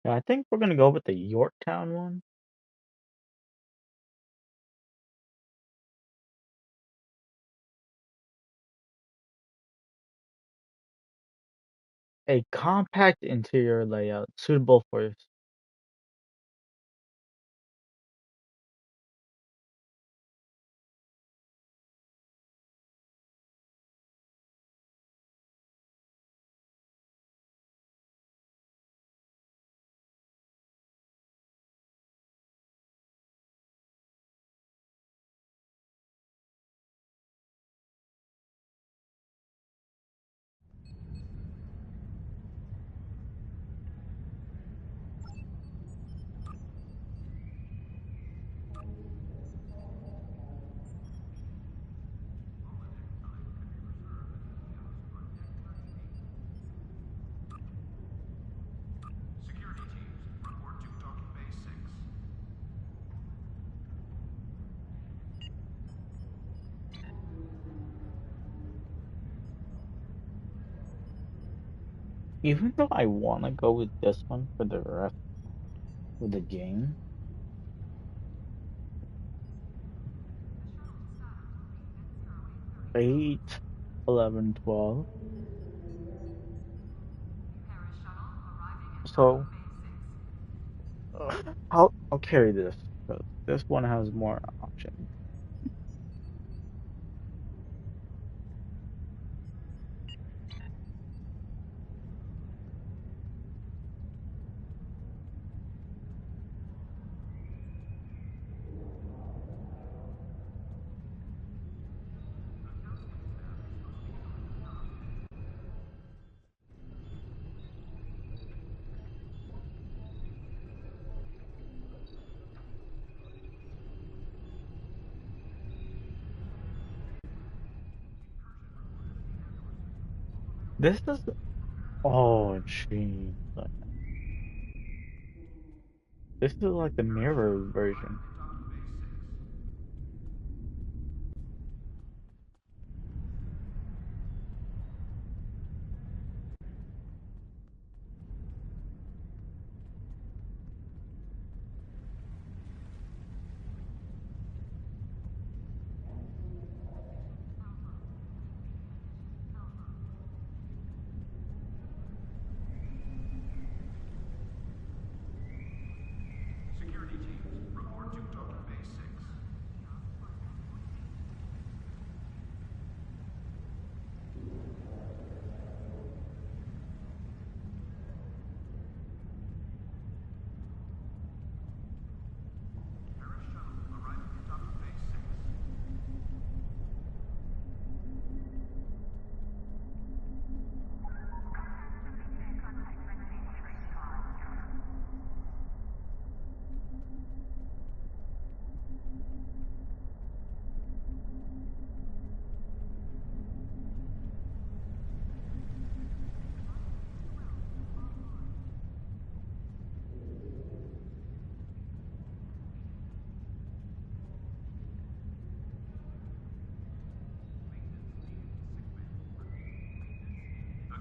Yeah, I think we're gonna go with the Yorktown one. A compact interior layout suitable for even though I wanna go with this one for the rest of the game. 8, 11, 12. So I'll carry this because this one has more options. This is oh jeez. This is like the mirror version. Security teams, report to Token Base 6.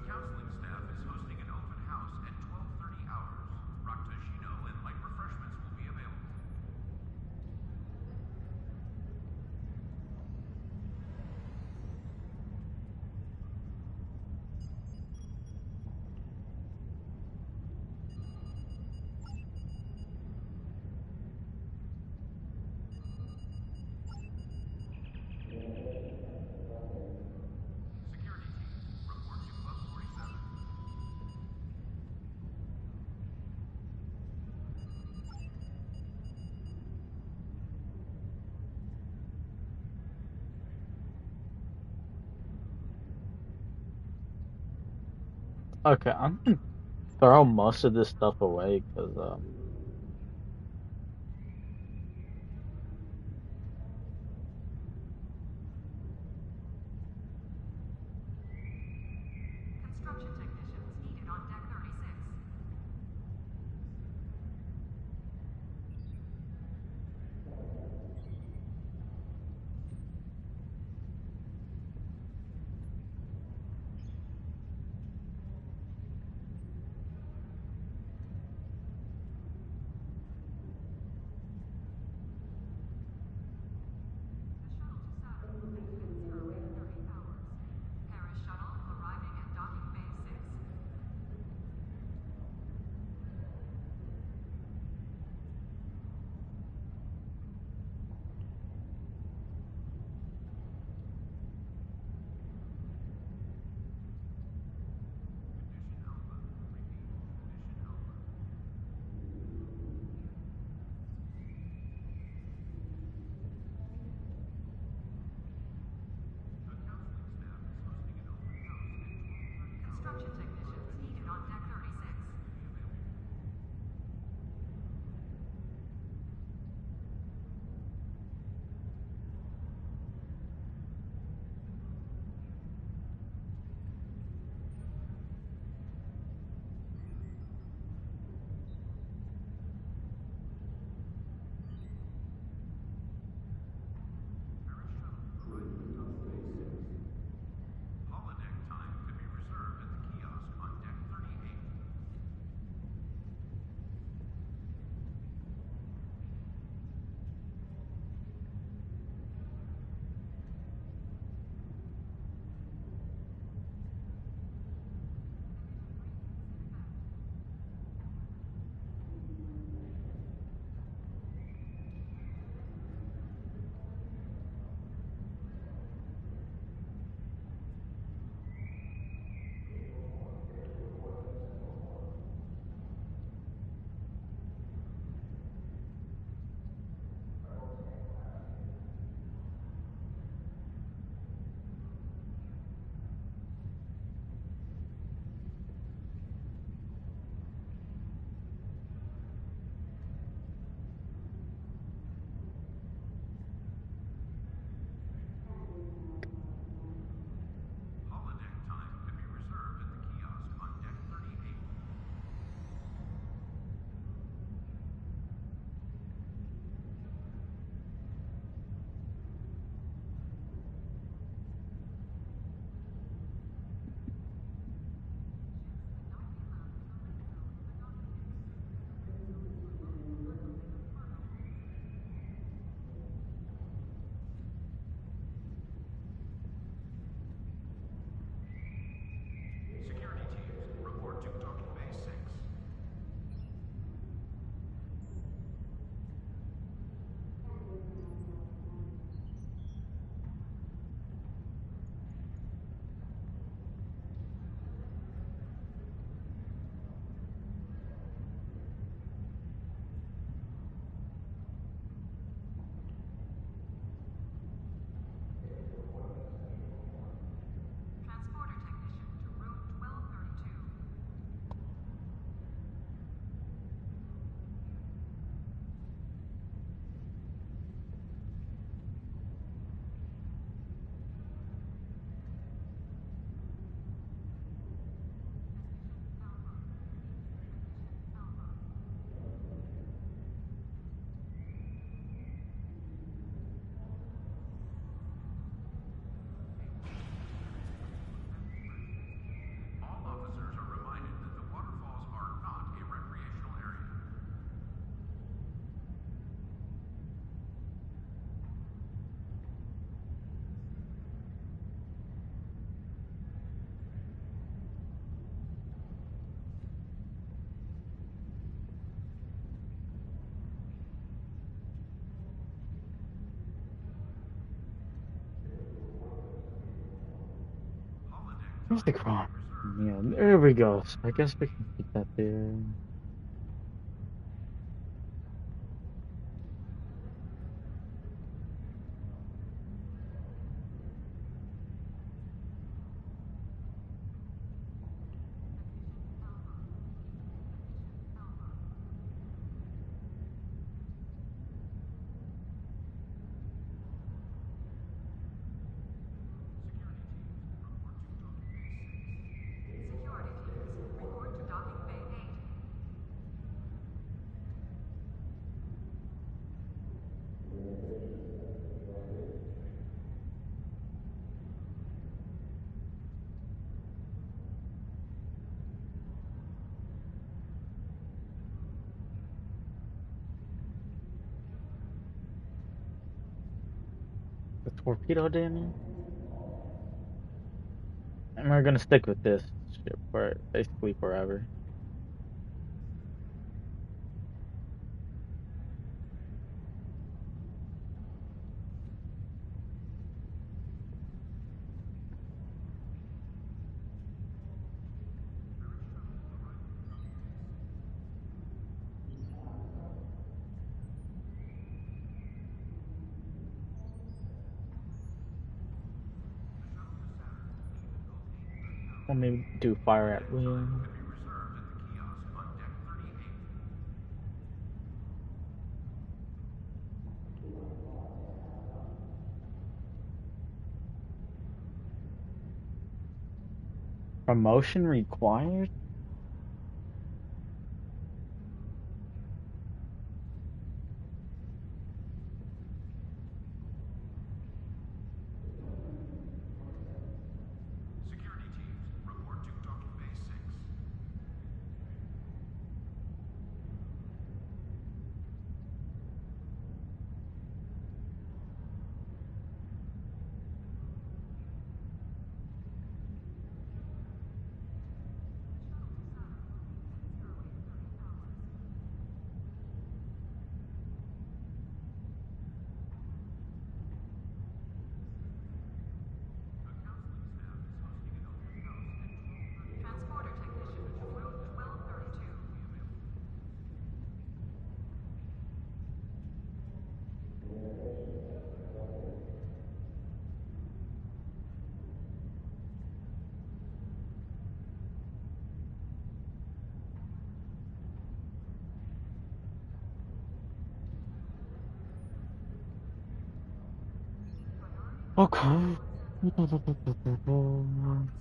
Counseling staff is hosting an open house at 12:30 hours. Rakutashino and light refreshments will be available. Security teams, report to Club 47. Okay, I'm gonna throw most of this stuff away because Construction technicians needed on deck 36. Where's the crime? Yeah, there we go. So I guess we can keep that there. Security teams, report to docking bay 8. The torpedo damage? And we're gonna stick with this ship for basically forever. Or maybe do fire at will. Promotion required? Security teams, report to docking bay 6. Transporter technician, route 1232. Okay. Needed on deck 36.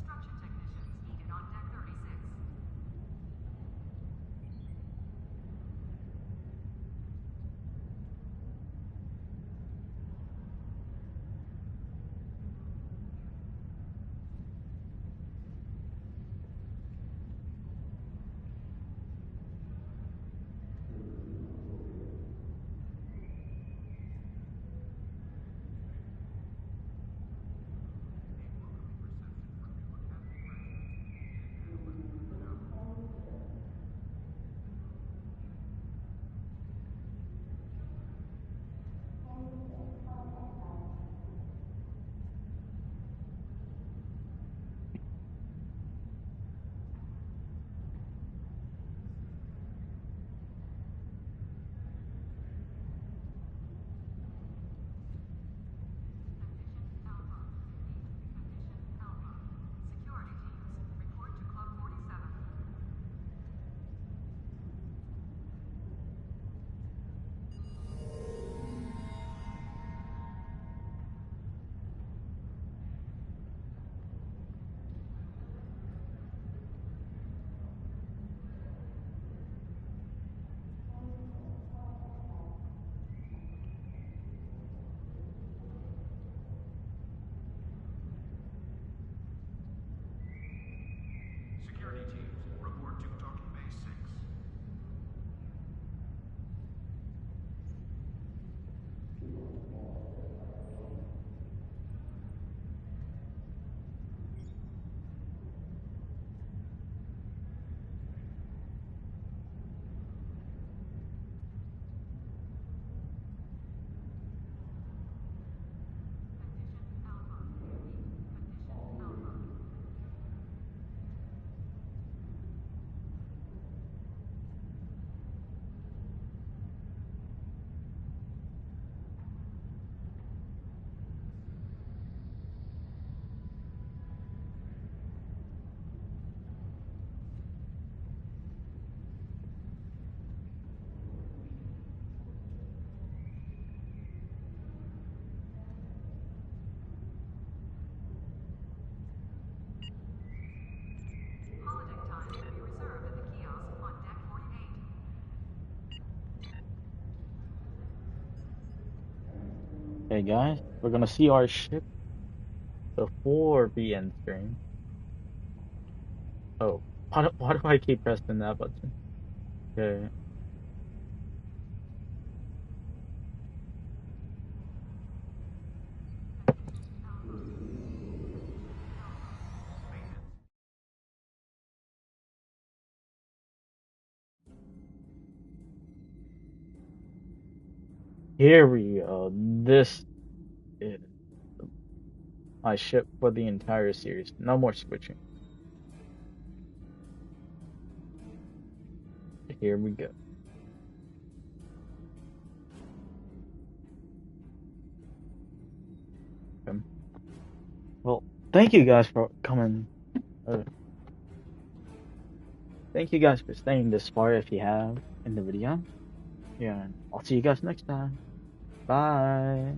Okay, guys, we're gonna see our ship before we end stream. Oh, why do I keep pressing that button? Okay. Here we go. This is my ship for the entire series. No more switching. Here we go. Well, thank you guys for coming. Thank you guys for staying this far if you have in the video. Yeah, I'll see you guys next time. Bye.